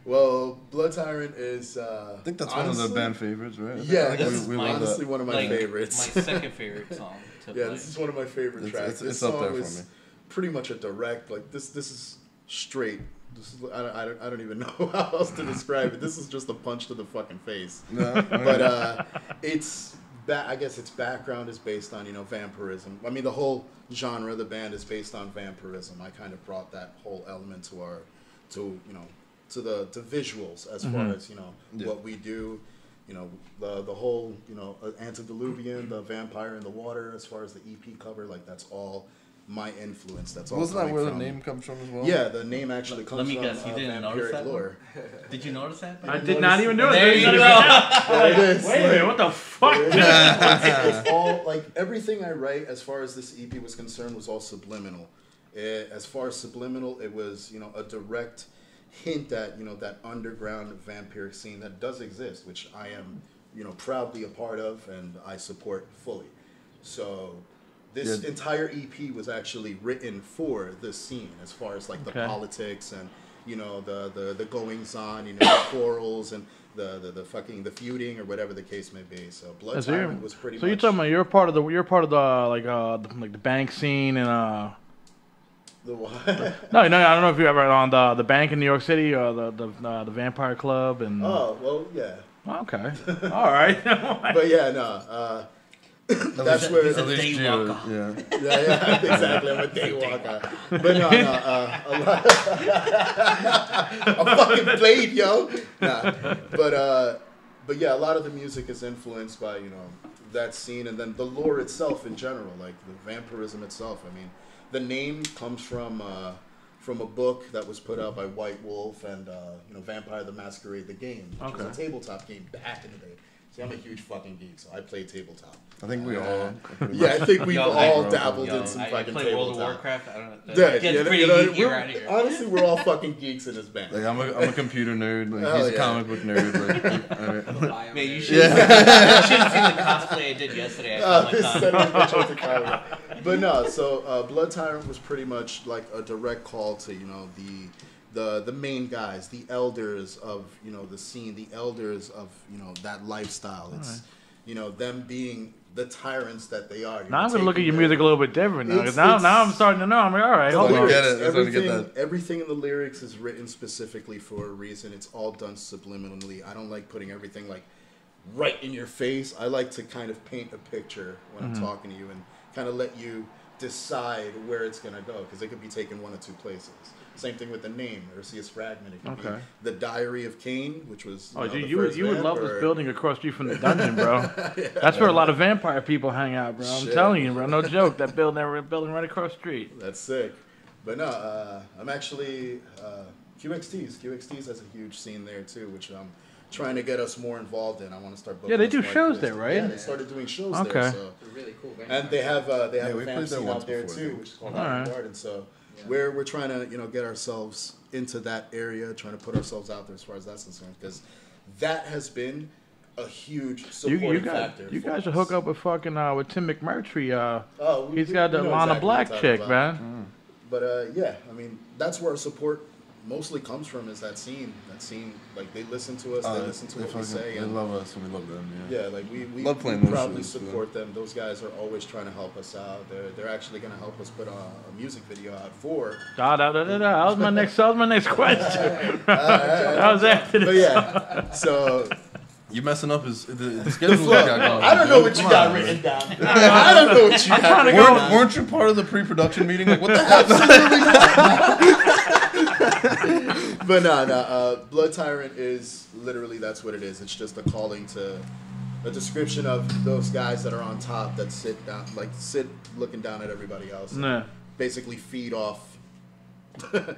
Well, Blood Tyrant is. I think that's one of the band favorites, right? Yeah, this is we honestly one of my like, favorites. My second favorite song to play. This is one of my favorite tracks. It's this up song there for is me. pretty much a direct. Like this is straight. I don't even know how else to describe it. This is just a punch to the fucking face. But I guess its background is based on vampirism. I mean, the whole genre of the band is based on vampirism. I kind of brought that whole element to the visuals as far as what we do. The whole antediluvian, the vampire in the water. As far as the EP cover, like that's all my influence. That's all. Wasn't that where the from. name comes from as well? Yeah, the name actually comes Let me from guess, you didn't notice vampiric that? lore. Did you notice that? I did not even do it. There you go. There it is. Wait a minute, what the fuck? It's all like everything I write as far as this EP was concerned was all subliminal. As far as subliminal, it was a direct hint at that underground vampiric scene that does exist, which I am proudly a part of and I support fully. So this entire EP was actually written for this scene, as far as like the politics and the goings on, the quarrels and the feuding or whatever the case may be. So Blood Tyrant was pretty. So much... you're talking about you're part of the like the bank scene and The what? No, I don't know if you ever on the bank in New York City or the Vampire Club and. Oh well, yeah. Okay. All right. But yeah, no. That's where he's a daywalker. Yeah, exactly. I'm a daywalker. But no, a lot. I'm fucking played, yo. Nah, but yeah, a lot of the music is influenced by that scene, and then the lore itself in general, like the vampirism itself. I mean, the name comes from a book that was put out by White Wolf and Vampire the Masquerade, the game, which was a tabletop game back in the day. See, I'm a huge fucking geek, so I play tabletop. I think we all. Yeah, I think we've all dabbled in some I fucking play tabletop. World of Warcraft. I don't know. Yeah, It gets pretty geeky around here. honestly, we're all fucking geeks in this band. Like I'm a computer nerd. Like Hell he's a yeah. comic book nerd. Like, Man, you should have seen the cosplay I did yesterday. But no, so Blood Tyrant was pretty much like a direct call to the main guys, the elders of the scene, the elders of that lifestyle. It's them being the tyrants that they are. Now I'm gonna look at your music a little bit different now. 'Cause now I'm starting to know. I'm like, all right, hold on. Get it. That's how we get that. Everything in the lyrics is written specifically for a reason. It's all done subliminally. I don't like putting everything like right in your face. I like to kind of paint a picture when I'm talking to you and kind of let you decide where it's gonna go, because it could be taken one of two places. Same thing with the name, Erciyes Fragment. It could be the Diary of Cain, which was you would love this building across the street from the dungeon, bro. That's where a lot of vampire people hang out, bro. I'm telling you, bro. No joke. That building right across the street. That's sick. But no, I'm actually QXTs. QXTs has a huge scene there too, which I'm trying to get us more involved in. I want to start booking. Yeah, they do shows there, right? Yeah, they started doing shows there. So. They're really cool. And they have a we fan played there scene once out there before, too, which is called Alright. Garden. So we're trying to get ourselves into that area, trying to put ourselves out there as far as that's concerned, because that has been a huge supporting factor. You guys should hook up with fucking with Tim McMurtry. He's got the know Lana exactly Black what chick, you're man. talking about. But yeah, I mean, that's where our support mostly comes from, is that scene. That scene, like, they listen to us, they listen to what we say. They And love us and we love them. yeah, like we Love playing those proudly shows, support them. Those guys are always trying to help us out. They're actually going to help us put a music video out for. That was my next question. That was after But this. yeah, so You messing up the schedule I got going. I don't know what you got written down. I don't know what you got written down. Weren't you part of the pre-production meeting? Like, what the hell? But no. Blood Tyrant is literally, that's what it is. It's just a calling to a description of those guys that are on top that sit looking down at everybody else. Nah. Basically feed off the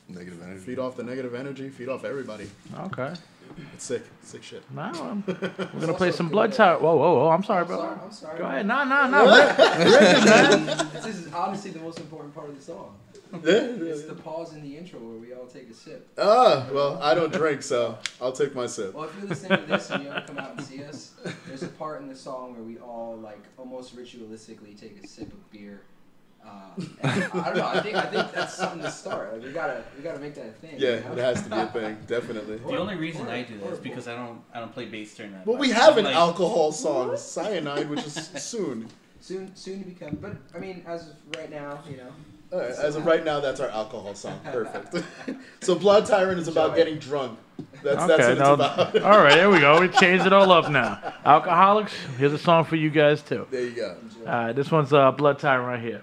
Negative energy. feed off the negative energy, feed off everybody. Okay. It's sick shit. Now we're gonna play some Blood Tyrant. Whoa! I'm sorry, bro. I'm sorry. Go ahead. No. This is honestly the most important part of the song. Yeah. It's the pause in the intro where we all take a sip. Well, I don't drink, so I'll take my sip. Well, if you're listening to this and you ever come out and see us, there's a part in the song where we all like almost ritualistically take a sip of beer. And I don't know. I think that's something to start. Like we gotta make that a thing. Yeah, you know? it has to be a thing, definitely. The only reason I do that is because I don't play bass during that. Well, we have an alcohol song, Cyanide, which is soon. Soon to become. But I mean, as of right now, All right, as of right now, that's our alcohol song. Perfect. So Blood Tyrant is about getting drunk. That's what it's about. All right, there we go. We changed it all up now. Alcoholics, here's a song for you guys too. There you go. All right, this one's Blood Tyrant right here.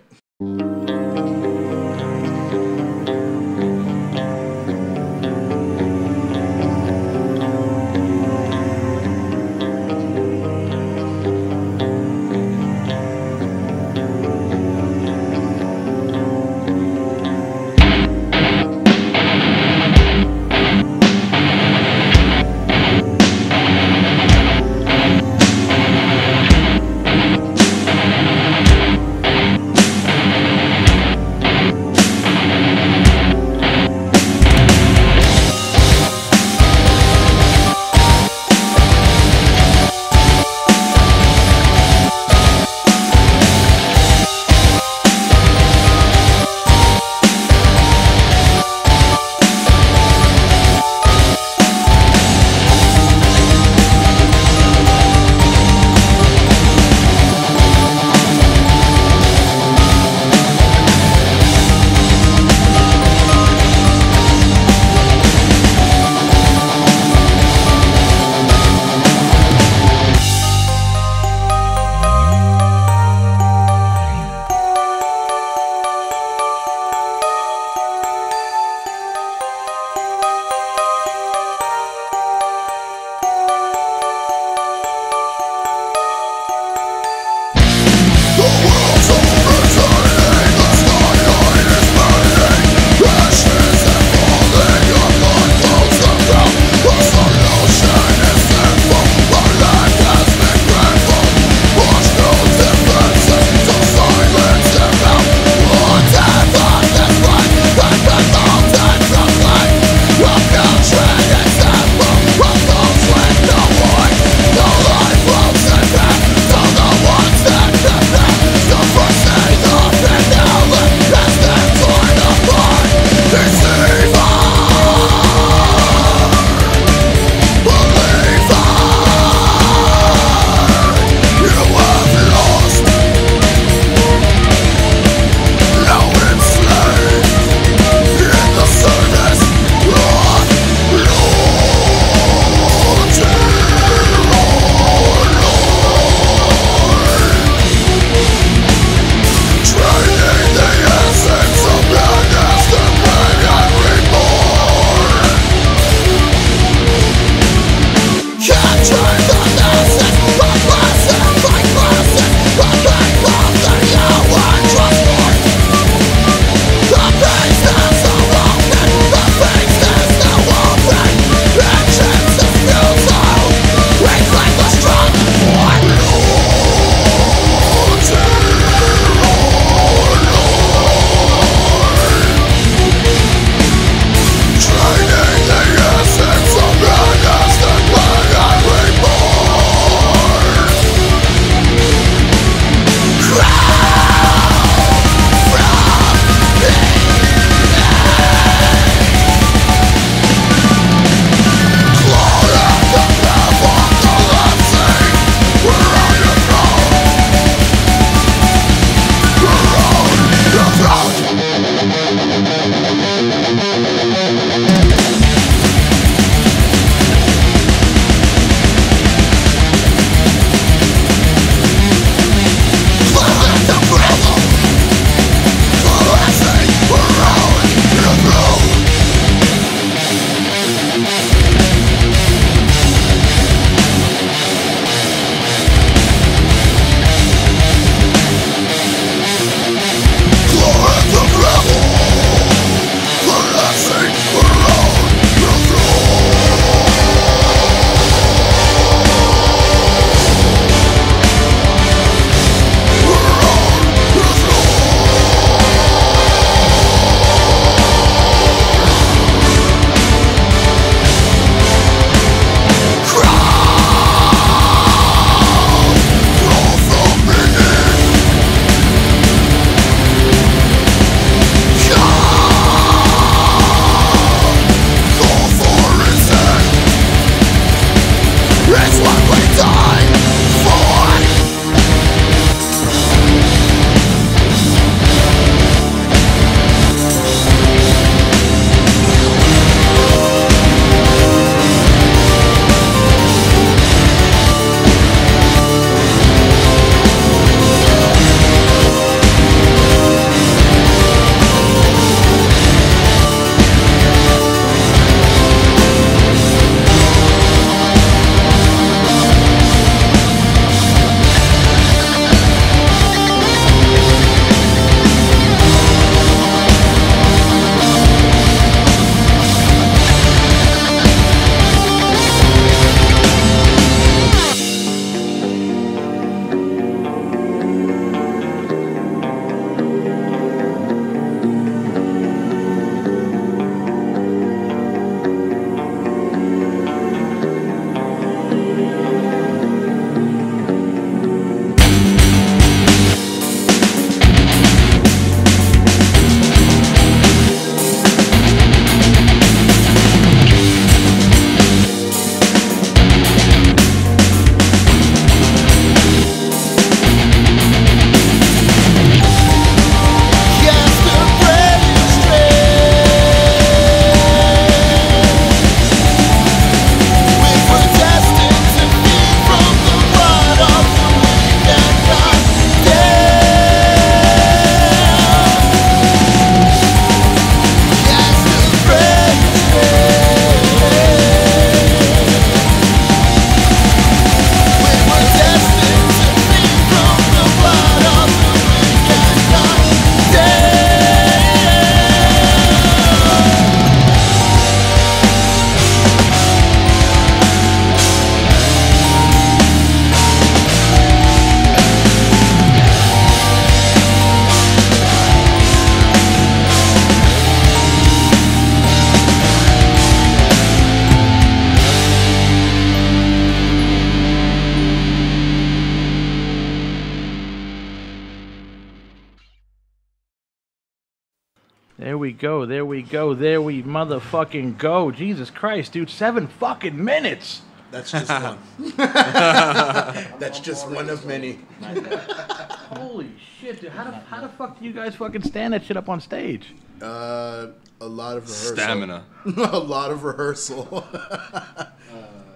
There we go. There we go. There we motherfucking go. Jesus Christ, dude. 7 fucking minutes. That's just one. That's just one of many. Holy shit, dude. How the fuck do you guys fucking stand that shit up on stage? A lot of rehearsal. Stamina. A lot of rehearsal.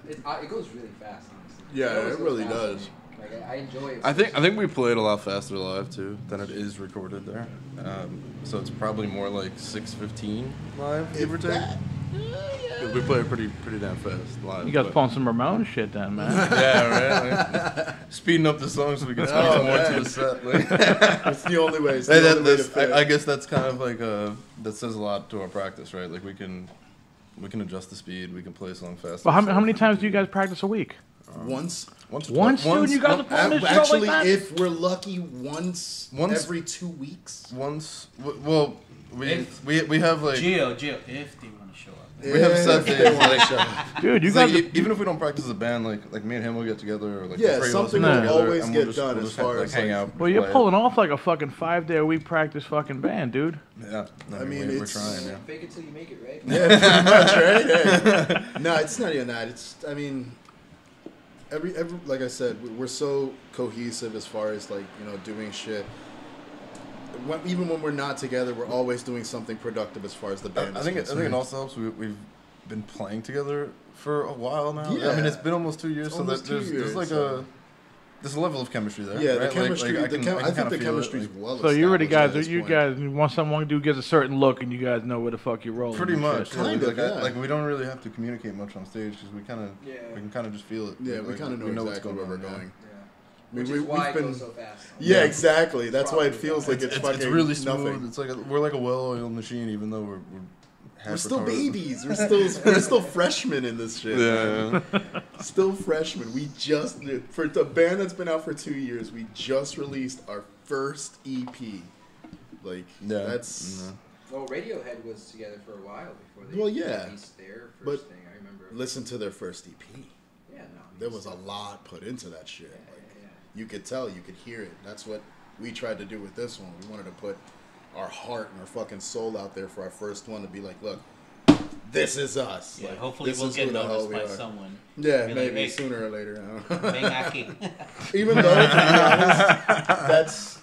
It goes really fast, honestly. Yeah, it really goes fast does. for me. Like, I enjoy it. I think we played a lot faster live too than it is recorded there. So it's probably more like 6:15 live, give or take. That. 'Cause we play it pretty damn fast live. You guys but- pulling some Ramones shit then, man. Yeah, right. Like, speeding up the song so we can speak more man. to the set. Like. It's the only way. It's Hey, the only way to fit. I guess that's kind of like that says a lot to our practice, right? Like we can adjust the speed, we can play a song faster. Well, how many times do you guys practice a week? Once. Once, dude? You guys are pulling this shit up Actually, like that? if we're lucky, once every 2 weeks. Well, we have like Gio, if they want to show up. we have set days. Like, Dude, you it's guys like, even if we don't practice as a band, like me and him will get together, or like Yeah, the three of us something will will get together, always and get we'll done just, as far like, as, hang like- out. Well, you're play. pulling off like a fucking 5-day-a-week practice fucking band, dude. Yeah, I mean, we're it's- trying. Yeah. Fake it till you make it, right? Yeah, pretty much, right? Yeah. No, it's not even that. It's, I mean, every like I said, we're so cohesive as far as like, you know, doing shit. Even when we're not together, we're always doing something productive as far as the band. I is think concerned. it also helps. We've been playing together for a while now. Yeah. I mean, it's been almost 2 years, It's so almost there's 2 years, like so- there's a level of chemistry there. Yeah, right? the chemistry. I think the chemistry's well. So you already established guys, at this you point. guys, once someone dude gives a certain look and you guys know where the fuck you're rolling. pretty and much. shit. Kind of, yeah. Like we don't really have to communicate much on stage because we can kind of just feel it. Yeah, we Like, kind of know what's exactly where we're on, yeah. going. Yeah. Which is why it goes so fast. Yeah, exactly. That's why it feels like it's fucking It's really smooth. nothing. It's like we're like a well-oiled machine, even though we're We're still retarded. babies. We're still freshmen in this shit. Yeah. Still freshmen. We just, for the band that's been out for 2 years, we just released our first EP. Like, Yeah. that's, Well, Radiohead was together for a while before they Well, yeah. released their first But thing. I remember. listen to their first EP. Yeah, no. There was a lot put into that shit. Yeah, Like, yeah. you could tell, you could hear it. That's what we tried to do with this one. We wanted to put our heart and our fucking soul out there for our first one to be like, look, this is us. Yeah, Like, hopefully this we'll is get who the hell noticed we by are. someone. Yeah, Be like, maybe hey. sooner or later. I don't know. Ven aquí. Even though, to be honest, that's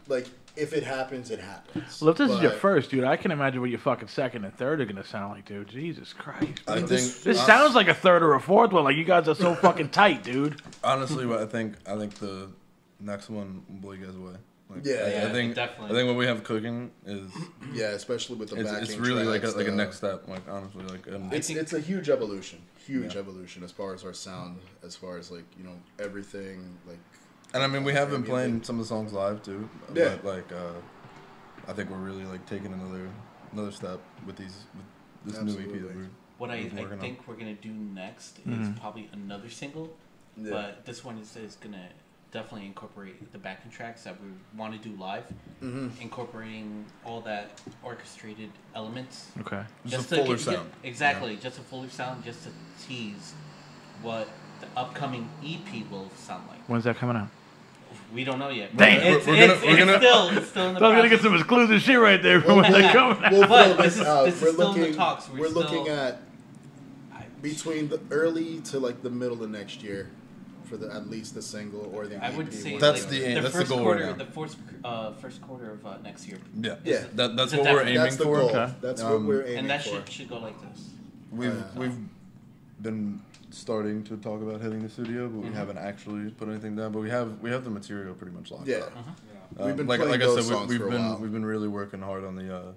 like, if it happens, it happens. Well, if this is your But- first, dude, I can imagine what your fucking second and third are gonna sound like, dude. Jesus Christ. I think This sounds like a third or a fourth one. Like you guys are so fucking tight, dude. honestly, what I think the next one will blow you guys away. Like, Yeah, I think definitely. I think what we have cooking is Yeah, especially with the backing it's really like tracks, a the- next step. Like honestly, like and It's a huge evolution, evolution as far as our sound, as far as like, you know, everything like. And I mean, we have been ambient. playing some of the songs live too. Yeah. But like, I think we're really like taking another step with this new EP Absolutely. that we're. What I working on. think we're gonna do next is Mhm. probably another single, Yeah. but this one is gonna definitely incorporate the backing tracks that we want to do live, Mm-hmm. incorporating all that orchestrated elements. Okay. Just to a fuller get- sound. Exactly, just a fuller sound, just to tease what the upcoming EP will sound like. When's that coming out? We don't know yet. Damn. It's We're gonna- still in the So I was gonna process. get some exclusive shit right there from when they coming out. We'll But throw this is- out. this is We're still in the looking. talks. We're looking still- at between the early to like the middle of next year for at least the single or the I EP. would say That's like, the aim. That's the first goal quarter, right now. the first quarter of next year. Yeah. Yeah. That's It's a what we're definite- aiming That's the for. goal. Okay. That's what we're aiming And that for. should go like this. We've been starting to talk about hitting the studio, but we Mhm. haven't actually put anything down. But we have the material pretty much locked Yeah. up. We've been like playing I those said, songs we've for a been while. we've been really working hard on the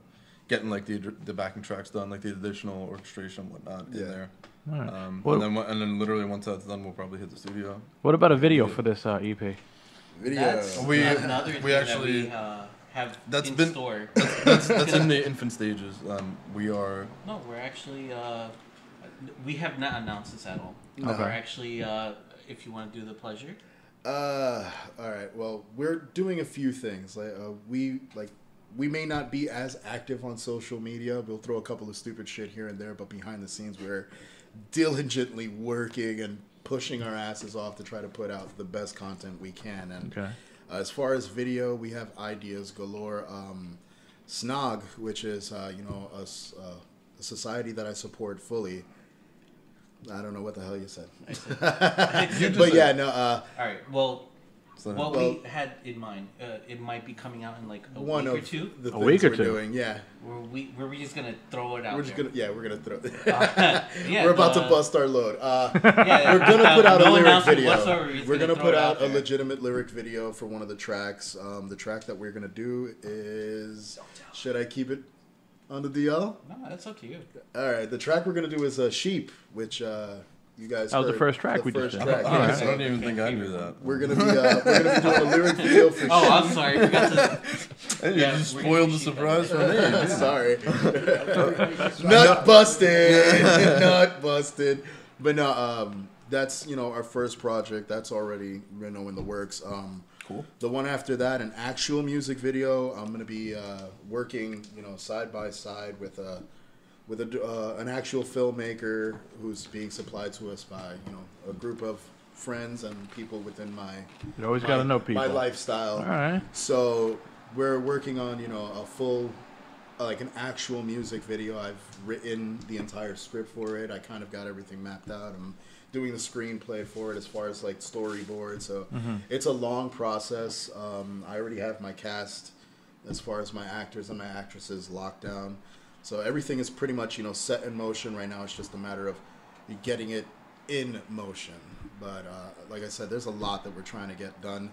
getting like the backing tracks done, like the additional orchestration and whatnot Yeah. in there. All right. And then literally once that's done, we'll probably hit the studio. What about a video for this EP? Video. That's We- another thing we actually- that we have that's in been- store. That's in the infant stages. We are No, we're actually we have not announced this at all. No. Okay. We're actually if you want to do the pleasure. All right. Well, we're doing a few things. Like we may not be as active on social media. We'll throw a couple of stupid shit here and there, but behind the scenes, we're diligently working and pushing our asses off to try to put out the best content we can. And Okay. as far as video, we have ideas galore. SNOG, which is a society that I support fully. I don't know what the hell you said. But yeah, no. All right. Well, So, what we had in mind, it might be coming out in like a one week or of two. the A things week or we're two. doing, yeah. Were we just gonna throw it out? We're just there? we're gonna throw. Yeah, We're about to bust our load. Yeah, We're gonna put out a no lyric announcement video. whatsoever, he's We're gonna throw put it out a there. legitimate lyric video for one of the tracks. The track that we're gonna do is. Should I keep it on the DL? No, that's up to you. All right. The track we're gonna do is Sheep, which you guys. That was the heard. first track we just first did. track, I yeah, don't so even think I knew that. we're gonna be doing a lyric video for Oh, Sheep. I'm sorry. I forgot to. Hey, Yeah, you just we're spoiled gonna the shoot surprise for me. Sorry. Nut busted. Nut busted. But no, that's our first project. That's already in the works. Cool. The one after that, an actual music video. I'm gonna be working side by side with an actual filmmaker who's being supplied to us by a group of friends and people within You always got to know people. my lifestyle. All right. So we're working on a full an actual music video. I've written the entire script for it. I kind of got everything mapped out. I'm doing the screenplay for it as far as storyboard. So it's a long process. I already have my cast as far as my actors and my actresses locked down. So everything is pretty much set in motion right now. It's just a matter of getting it in motion. But like I said, there's a lot that we're trying to get done.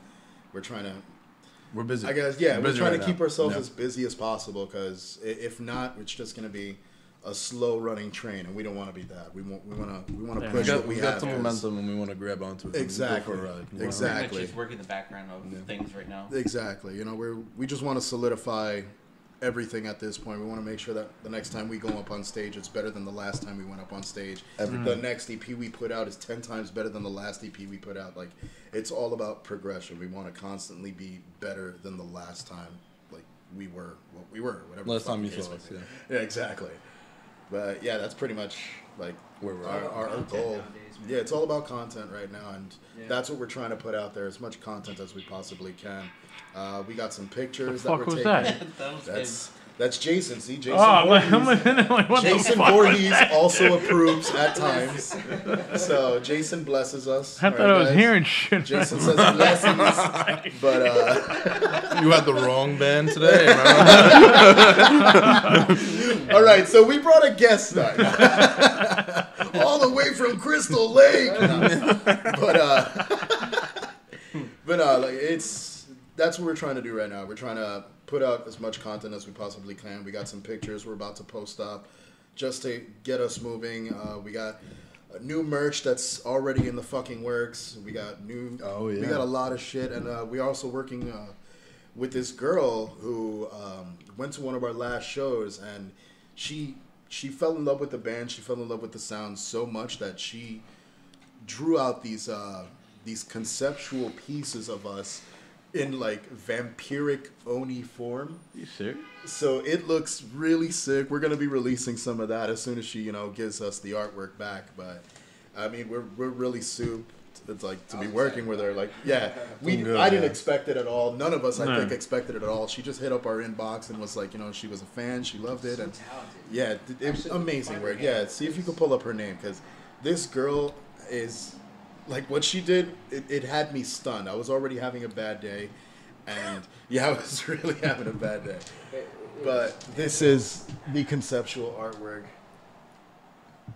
We're busy. I guess, We're we're busy trying right to keep now. ourselves Yeah. as busy as possible because if not, it's just going to be a slow running train, and we don't want to be that. We want to Yeah. push what we We've got have. some 'cause- momentum and we want to grab onto it. Exactly. Go for a ride. We're Exactly. pretty much just working the background of things right now. Exactly. We just want to solidify everything at this point. We want to make sure that the next time we go up on stage, it's better than the last time we went up on stage. The next EP we put out is 10 times better than the last EP we put out. It's all about progression. We want to constantly be better than the last time. We were what we were. Whatever. Last the fuck time you the case saw may us, be. yeah. Yeah, exactly. But yeah, that's pretty much Where we're at. our Content goal. nowadays, man. Yeah, it's all about content right now, and Yeah. that's what we're trying to put out there, as much content as we possibly can. We got some pictures The that fuck we're was taking. that? That's Jason. See, Jason. Oh, I'm like, Voorhees. what Jason the fuck was Voorhees that? also approves at times. So Jason blesses us. I All thought right, I was guys? hearing shit. Jason says blessings, but You had the wrong band today. all right. So we brought a guest star all the way from Crystal Lake. That's what we're trying to do right now. We're trying to put out as much content as we possibly can. We got some pictures we're about to post up just to get us moving. We got new merch that's already in the fucking works. We got new. Oh, yeah. We got a lot of shit, and we're also working with this girl who went to one of our last shows, and she fell in love with the band. She fell in love with the sound so much that she drew out these conceptual pieces of us in vampiric Oni form. You serious? So it looks really sick. We're gonna be releasing some of that as soon as she gives us the artwork back. But I mean, we're really souped. It's to be working with her. I didn't expect it at all. None of us, I think, expected it at all. She just hit up our inbox and was she was a fan. She loved it, and yeah, it was amazing work. Yeah, see if you could pull up her name, because this girl is what she did. It had me stunned. I was already having a bad day, and yeah, I was really having a bad day. But this is the conceptual artwork.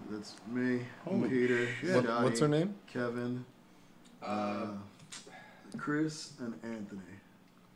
That's me, Peter, Johnny, What's her name? Kevin, Chris, and Anthony.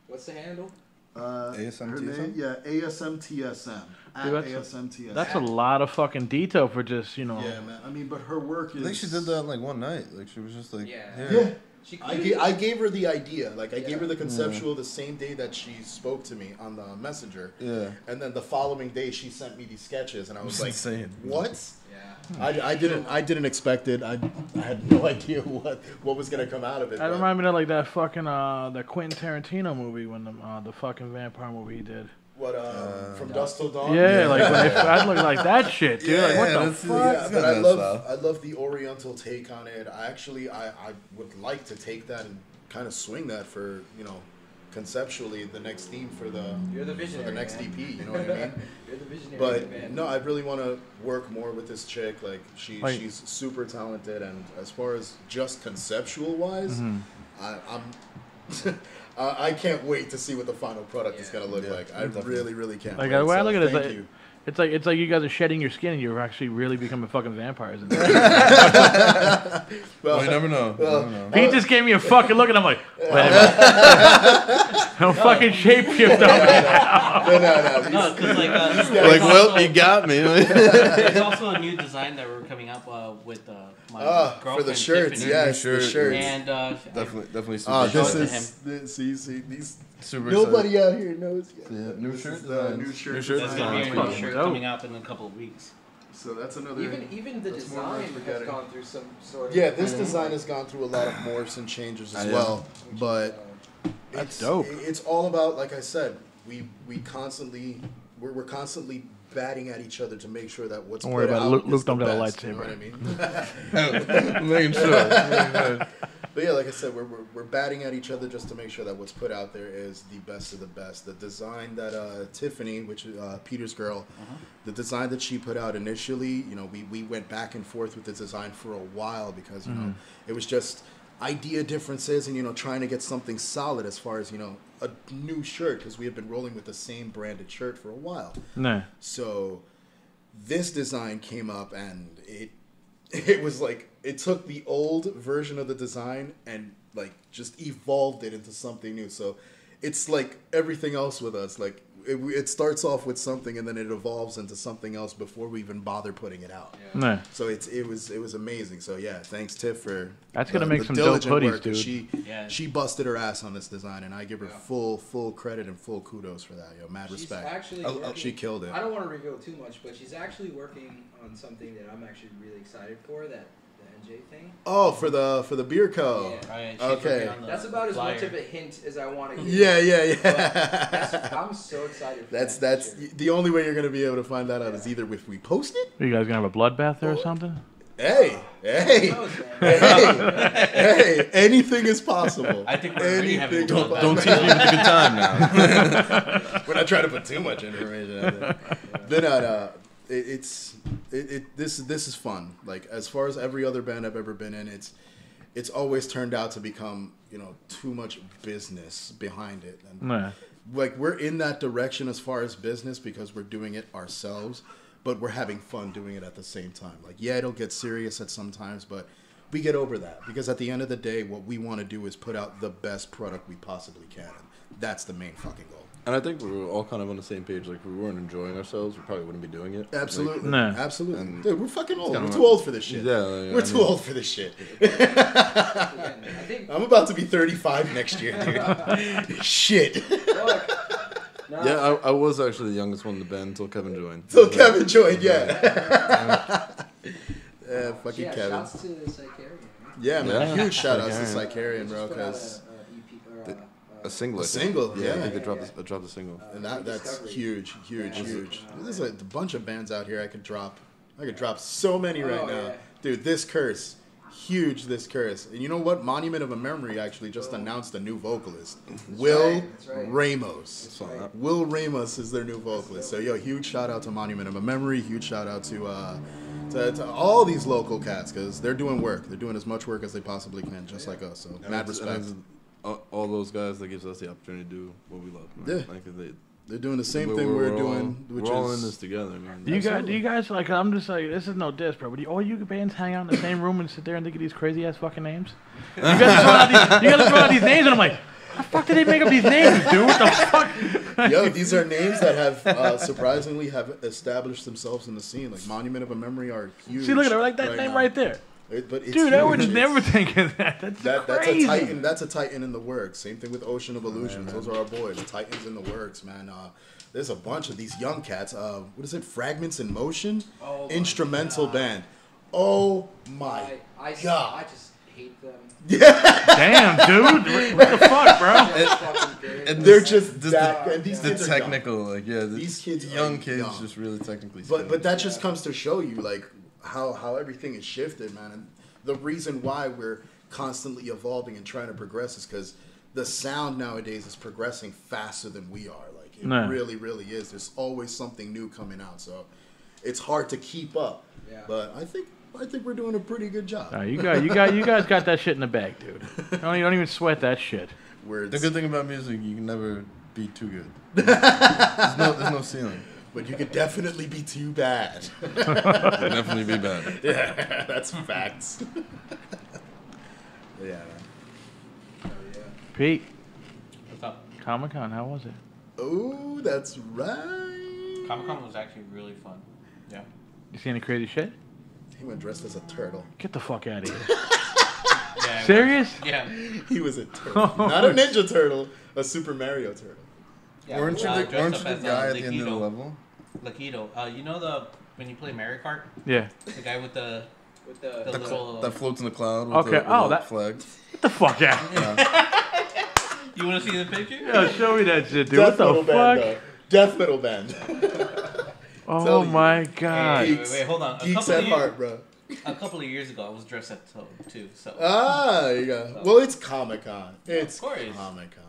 What's the handle? ASMTSM? Her name, yeah, ASMTSM. At Dude, ASMTSM. That's a lot of fucking detail for just, Yeah, man. I mean, but her work is. I think she did that in one night. She was just Yeah. Yeah. She I gave her the idea. I gave Yeah. her the conceptual the same day that she spoke to me on the messenger. Yeah. And then the following day, she sent me these sketches, and I was like, insane. "What?" Yeah. I didn't expect it. I had no idea what was gonna come out of it. That but- reminded me of that fucking the Quentin Tarantino movie when the fucking vampire movie he did. What From Dusk Till Dawn? Yeah, when I look like that shit, dude. Yeah, What the that's- fuck? Yeah, It's but got I that love style. the Oriental take on it. I would like to take that and kind of swing that for conceptually the next theme for the You're the visionary, for the next man. EP. You know what I mean? You're the visionary. But man. no, I really want to work more with this chick. Like Like- she's super talented, and as far as just conceptual wise, I'm. I can't wait to see what the final product is gonna look like. I really can't. Like wait. the way I So look at it, thank it's you. it's like you guys are shedding your skin and you're actually really becoming fucking vampires. Well, you never know. You never know. He just gave me a fucking look and I'm like, wait a minute. Don't fucking shapeshift on me. No. No, because like, Like, well, you got me. there's also a new design that we're coming up with my girlfriend for the shirts, Tiffany. yes, the shirts. And Definitely super. Oh, Show this it to is see these. super Nobody out here knows yet. Yeah, new shirt This is the designs. new shirt. New shirt there's design. gonna be a new Fucking shirt dope. coming out in a couple of weeks. So that's another. Even the that's more worth design has forgetting. gone through some sort of. Yeah, this design has gone through a lot of morphs and changes as well, but That's it's, dope. It's all about, like I said, we're constantly batting at each other to make sure that what's Don't worry put about it. out Luke is don't the got a best, you know lightsaber. what I mean? Making sure. But yeah, like I said, we're batting at each other just to make sure that what's put out there is the best of the best. The design that Tiffany, which is Peter's girl, the design that she put out initially, you know, we went back and forth with the design for a while because, you know, it was just idea differences and, you know, trying to get something solid as far as, you know, a new shirt because we had been rolling with the same branded shirt for a while. No. So this design came up and it was like it took the old version of the design and like just evolved it into something new. So it's like everything else with us. Like it starts off with something and then it evolves into something else before we even bother putting it out. No. So it was amazing. So yeah, thanks Tiff for That's gonna make the some dope diligent hoodies, work. And dude. She busted her ass on this design, and I give her full credit and full kudos for that. Yo, mad She's respect. actually She killed it. I don't want to reveal too much, but she's actually working on something that I'm actually really excited for. That the NJ thing. Oh, for the beer co. Yeah. Right, she's Okay. working on the That's about as flyer. much of a hint as I want to give. Yeah. I'm so excited. For That's that shit. the only way you're gonna be able to find that out is either if we post it. Are you guys gonna have a bloodbath there or something? Hey, Knows, man. hey, anything is possible. I think we're already having Anything a is bloodbath. Don't tease me with a good time now. We're not trying to put too much information out there. Then this is fun. Like as far as every other band I've ever been in, it's always turned out to become, you know, too much business behind it. And No. like we're in that direction as far as business because we're doing it ourselves, but we're having fun doing it at the same time. Like yeah, it'll get serious at some times, but we get over that because at the end of the day, what we want to do is put out the best product we possibly can. And that's the main fucking goal. And I think we were all kind of on the same page. Like, if we weren't enjoying ourselves, we probably wouldn't be doing it. Absolutely. Nah. Absolutely. And Dude, we're fucking old. kinda We're like- too old for this shit. Yeah, like, We're I too mean- old for this shit. Again, I think. I'm about to be 35 next year, dude. Shit. Look, no, Yeah, I was actually the youngest one in the band until Kevin joined. So Kevin joined, yeah. Yeah, fucking yeah, Kevin. shouts to the Psycharian. Man. Yeah, man. Yeah. Huge shout outs to Psycharian. Psycharian, bro, Just put out because a EP, or A single. A I think. single, Yeah, I yeah. think they dropped a single. and that's Discovery. huge. Yeah. There's a bunch of bands out here I could drop. I could drop so many right Oh, now. yeah. Dude, this curse. Huge, this curse. And you know what? Monument of a Memory actually just announced a new vocalist. Will That's right. Ramos. Saw that. Will Ramos is their new vocalist. So, yo, huge shout out to Monument of a Memory. Huge shout out to all these local cats because they're doing work. They're doing as much work as they possibly can, just like us. So, And mad it's- respect. and it's all those guys that gives us the opportunity to do what we love. Man. Yeah. Like They're doing the same thing we're doing, which we're all is in this together, man. Do you guys like? I'm just like, this is no diss, bro. But do all you bands hang out in the same room and sit there and think of these crazy ass fucking names? You guys throw out these names, and I'm like, how the fuck did they make up these names, dude? What the fuck? Yo, these are names that have surprisingly have established themselves in the scene. Like Monument of a Memory are huge. See, look at her, like that name now. right there. But it's Dude, I huge. would It's- never think of that. That's crazy. That's a Titan in the works. Same thing with Ocean of Illusions. Those are our boys. The Titans in the works, man. There's a bunch of these young cats. What is it? Fragments in Motion? Oh my Instrumental God. band. Oh my I God. just hate them. Damn, dude. What the fuck, bro? They're fucking good. And They're this- just this- that, and these the kids are young. technical, like These kids are young kids, young. just really technically. But skilled. that just comes to show you like how everything is shifted, man. And the reason why we're constantly evolving and trying to progress is because the sound nowadays is progressing faster than we are. Like it really, really is. There's always something new coming out, so it's hard to keep up. Yeah. But I think we're doing a pretty good job. You guys got that shit in the bag, dude. Don't even sweat that shit. The good thing about music, you can never be too good. There's no ceiling. But you could definitely be too bad. Definitely be bad. Yeah, that's facts. Yeah. Oh, yeah. Pete, What's up? Comic-Con, how was it? Oh, that's right. Comic-Con was actually really fun. Yeah. You see any crazy shit? He went dressed as a turtle. Get the fuck out of here. Yeah, Serious? Yeah. He was a turtle. Not a Ninja Turtle, a Super Mario Turtle. Yeah, Weren't you the guy at the end of the level? Lakido. You know when you play Mario Kart? Yeah. The guy with the little... That floats in the cloud with Okay, that flag. Get the fuck out. Yeah. You want to see the picture? Yeah, show me that shit, dude. What the fuck? Death metal band. Oh my god. Wait, hold on. Geeks at heart, bro. A couple of years ago, I was dressed as Toad too. So. There you go. Well, it's Comic-Con. It's of course. Comic-Con.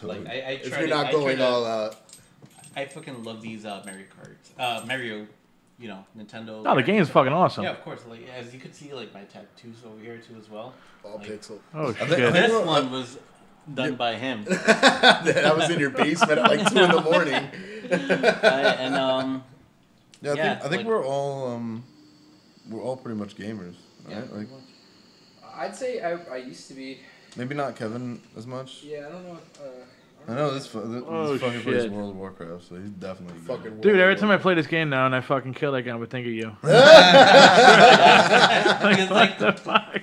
Like I if you're not going all out. I fucking love these Mario Karts. Mario, Nintendo. Oh, the game's fucking awesome. Yeah, of course. Like as you can see, like my tattoos over here too as well. All pixel. Oh shit. This one was done by him. That was in your basement at like 2 in the morning. I think we're all pretty much gamers, right? Yeah. Like, I'd say I used to be. maybe not Kevin as much. Yeah, I don't know. I know this fucking plays shit. World of Warcraft, so he's definitely Fucking Dude, every time I play this game now and I fucking kill that guy, I would think of you. What the fuck?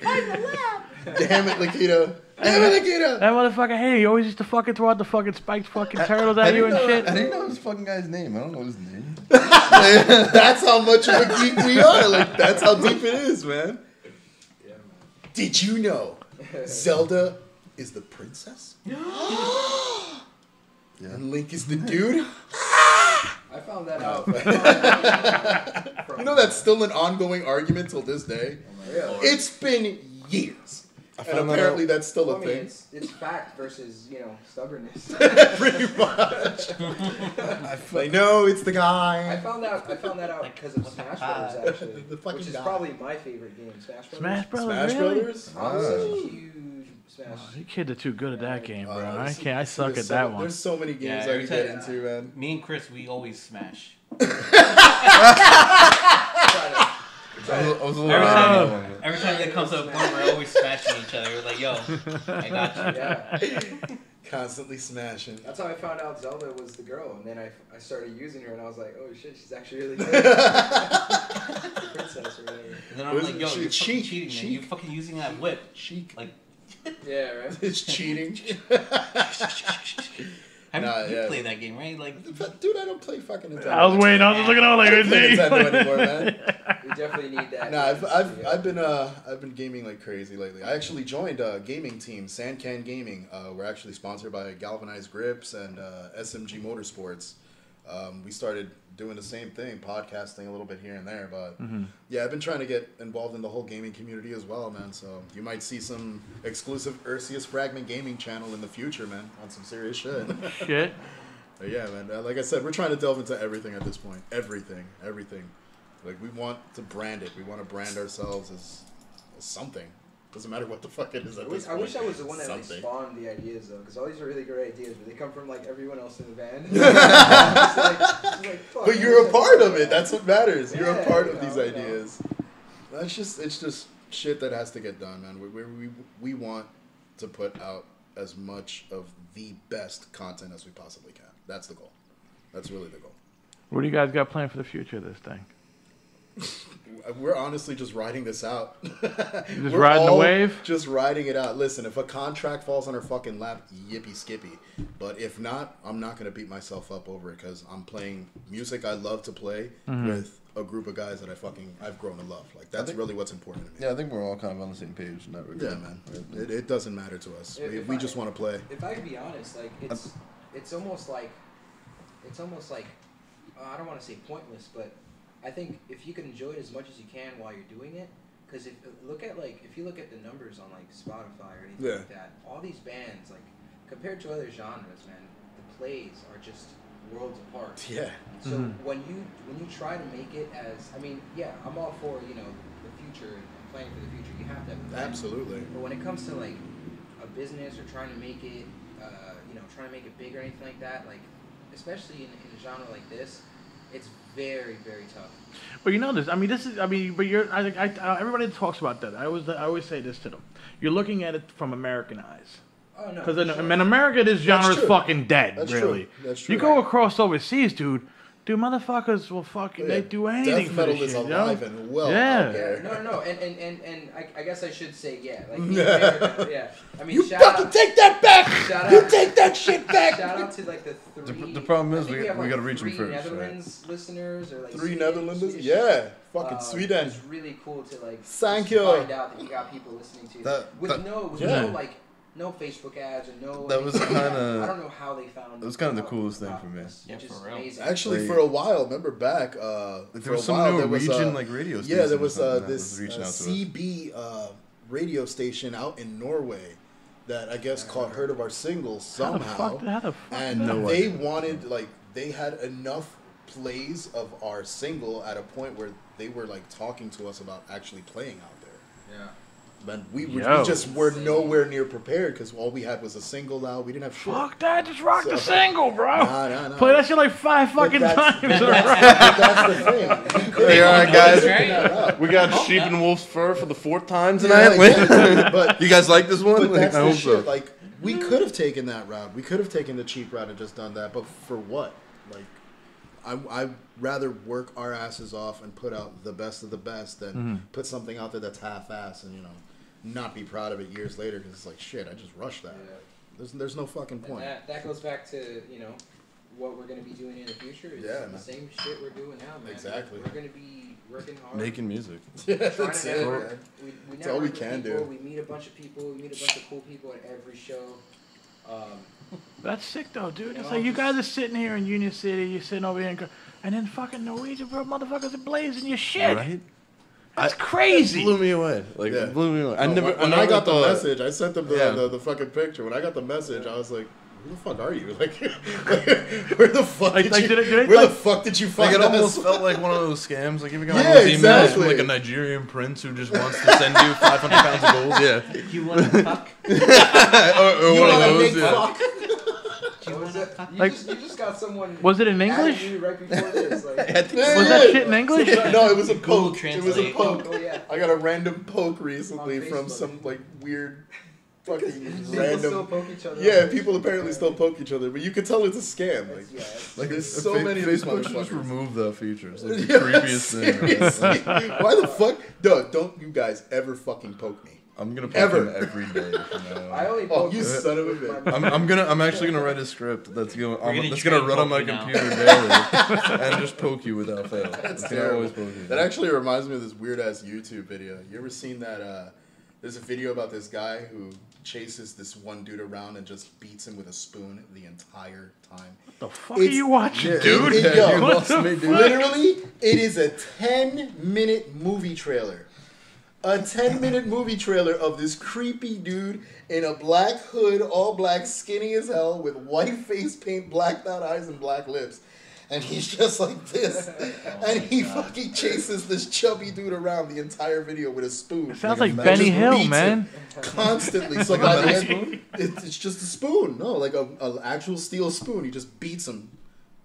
Damn it, Lakido. Damn it, Lakido. That motherfucker, hey, he always used to fucking throw out the fucking spiked fucking turtles at you and shit. I didn't know this fucking guy's name. I don't know his name. That's how much of a geek we are. Like, that's how deep it is, man. Yeah, man. Did you know Zelda is the princess? Yeah. And Link is the dude? I found that out. You know that's still an ongoing argument till this day? Really? It's been years. And found that apparently that's still Well, a I mean, thing. it's fact versus stubbornness. Pretty much. Like, no, it's the I guy. found that out because of Smash Brothers, actually, The fucking which is guy. probably my favorite game. Smash Brothers. Smash Brothers, Smash really? Brothers? I'm such a huge Smash. You kids are too good at that game, bro. I there's- I suck at there's that so- one. There's so many games Yeah, I every can get time- into, man. Me and Chris, we always smash. I was a little Every time that comes up, we're always smashing each other. We're like, yo, I got you. Yeah. Constantly smashing. That's how I found out Zelda was the girl, and then I started using her, and I was like, oh shit, she's actually really good. Princess or whatever. And then I'm like, yo, you're fucking Cheek, cheating, man. cheek. You're fucking using that whip. Chic. Like, Yeah, right. It's cheating. have Nah, you yeah. played that game, right? Like, Dude, I don't play fucking Nintendo. I was waiting. I was just looking out like, I don't play is he? Nintendo anymore, man. We definitely need that. No, I've been gaming like crazy lately. I actually joined a gaming team, Sandcan Gaming. We're actually sponsored by Galvanized Grips and SMG Motorsports. We started doing the same thing, podcasting a little bit here and there, but yeah, I've been trying to get involved in the whole gaming community as well, man. So you might see some exclusive Erciyes Fragment gaming channel in the future, man, on some serious shit. Shit. But yeah, man. Like I said, we're trying to delve into everything at this point. Everything. Like, we want to brand it. We want to brand ourselves as something. Doesn't matter what the fuck it is at this I point. wish I was the one that like, Something. spawned the ideas, though, because all these are really great ideas, but they come from like everyone else in the band. It's like, fuck, But you're a part of it. That's what matters. You're a Yeah, part you of these know. ideas. It's just shit that has to get done, man. We want to put out as much of the best content as we possibly can. That's the goal. That's really the goal. What do you guys got planned for the future of this thing? We're honestly just riding this out. Just riding the wave? Just riding it out. Listen, if a contract falls on our fucking lap, yippee skippy. But if not, I'm not going to beat myself up over it because I'm playing music I love to play with a group of guys that I've grown to love. Like, that's really what's important to me. Yeah, I think we're all kind of on the same page in that regard. Yeah, man. It doesn't matter to us. We just want to play. If I could be honest, like it's almost like I don't want to say pointless, but I think if you can enjoy it as much as you can while you're doing it, because if you look at the numbers on like Spotify or anything like that, all these bands like compared to other genres, man, the plays are just worlds apart. Yeah. So when you try to make it as, I mean, yeah, I'm all for, you know, the future and planning for the future. You have to have a plan. Absolutely. But when it comes to like a business or trying to make it, you know, trying to make it big or anything like that, like especially in a genre like this, it's very, very tough. But you know this. I mean, but you're. Everybody talks about that. I always say this to them. You're looking at it from American eyes. Oh no. Because in America, this genre is fucking dead. That's really. True. That's true. You go across overseas, dude. Motherfuckers will fucking they do anything Death for metal this is shit, alive yo. and well. Yeah. Out there. No. And I guess I should say yeah. Like yeah. I mean, You shout fucking out, take that back. shout You out- take that shit back. Shout out to like the three. The problem is I think we have, gotta like, reach them 3 first, Netherlands listeners or like 3 Swedish- Netherlands? Swedish- Yeah. Fucking Sweden. It's really cool to like Thank just you. find out that you got people listening to That- no like no Facebook ads or no. That was anything like kinda- that. I don't know how they found. It was kinda the out coolest thing about for me. this, Yeah, which is for real. amazing. Actually, Like- for a while, remember back, There was some Norwegian like radio station. yeah, there or was something that this reaching out to us. CB radio station out in Norway that I guess heard of our singles How the somehow, fuck? How the fuck? and No they idea. wanted like they had enough plays of our single at a point where they were like talking to us about actually playing out there. Yeah. But we Yo. just were nowhere near prepared because all we had was a single out. We didn't have shit. Fuck that! Just rock the So- single, bro. Nah. Play that shit like 5 But fucking that's- times. in a row. That's the thing. We could've Hey, all right, done guys. that out. We got sheep and wolf's fur for the 4th time Yeah, tonight. exactly. But You guys like this one? But that's I the hope shit. so. Like, we could have taken that route. We could have taken the cheap route and just done that. But for what? Like, I'd rather work our asses off and put out the best of the best than put something out there that's half-ass and, you know, not be proud of it years later because it's like, shit, I just rushed that. Yeah. There's no fucking point. And that goes back to, you know, what we're going to be doing in the future. Is Yeah, the man. same shit we're doing now, man. Exactly. We're going to be working hard. Making music. Yeah, trying that's to it, network. man. We That's all we network with can people, do. We meet a bunch of people. We meet a bunch of cool people at every show. That's sick though, dude. You It's know, like you just- guys are sitting here in Union City, you're sitting over here, and then fucking Norwegian bro motherfuckers are blazing your shit. Right? That's It crazy. blew me away. Like, Yeah. it blew me away. I No, never. when never I got the thought- message, I sent them Yeah. the fucking picture. When I got the message, I was like, "Who the fuck are you? Like, where the fuck Like, did you? did it- Where like- the fuck did you Like find it us?" almost felt like one of those scams. Like if you got Yeah, one of those emails from exactly. like a Nigerian prince who just wants to send you 500 pounds of gold. Yeah, You want to fuck? or You one of wanna those. make Yeah. fuck? You, Like- just got someone. Was it in adding English? you right before this. Like, I think Yeah. Was that shit in English? No, it was a Google poke. It was a Translate. poke. oh yeah. I got a random poke recently On from Facebook. some like weird, fucking People still random. poke each other. Yeah, on people Facebook. apparently still poke each other, but you can tell it's a scam. Like, That's- yeah, that's- Like There's if so many of these Facebook should just motherfuckers. remove that feature. It's like the Yeah, creepiest thing. seriously. Why the fuck? Dude, don't you guys ever fucking poke me. I'm gonna poke Ever. him every day from now I on. only Oh, poke you son of a bitch. I'm actually gonna write a script that's gonna gonna train run on my poke you now. computer daily and just poke you without fail. That's It's gonna terrible. always poke you. That actually reminds me of this weird ass YouTube video. You ever seen that? There's a video about this guy who chases this one dude around and just beats him with a spoon the entire time. The fuck are you watching, Yeah, dude? it- Yeah, yo, you what lost the me, dude. Literally, it is a 10-minute movie trailer. A 10-minute movie trailer of this creepy dude in a black hood, all black, skinny as hell, with white face paint, blacked out eyes, and black lips. And he's just like this. and he fucking chases this chubby dude around the entire video with a spoon. Sounds Like like a Benny just Hill, beats man. it constantly. So by the end, it's just a spoon. No, like a actual steel spoon. He just beats him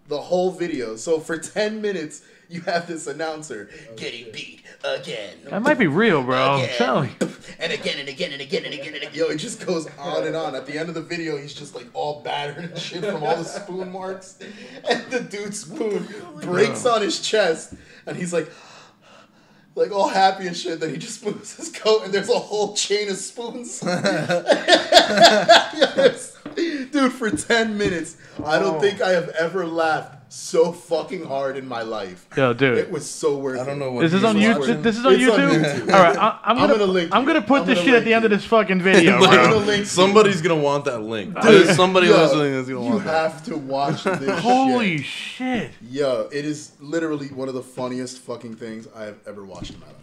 the whole video. So for 10 minutes, you have this announcer getting beat again. That might be real, bro. I'm Again. telling you. And again and again and again and again and again. Yo, it just goes on and on. At the end of the video, he's just like all battered and shit from all the spoon marks. And the dude's spoon breaks on his chest. And he's like all happy and shit. Then he just moves his coat and there's a whole chain of spoons. Yes. Dude, for 10 minutes, I don't think I have ever laughed so fucking hard in my life. Yo, dude. It was so worth it. I don't know what Is this on he's YouTube? watching. This is on It's on YouTube? YouTube. All right, I'm I'm gonna gonna link I'm you. gonna put I'm this gonna shit at link the end of you. this fucking video, I'm gonna bro. link you. Somebody's gonna want that link. There's somebody Yo, listening that's gonna You want that. have to watch this Holy shit. shit. Yo, it is literally one of the funniest fucking things I have ever watched in my life.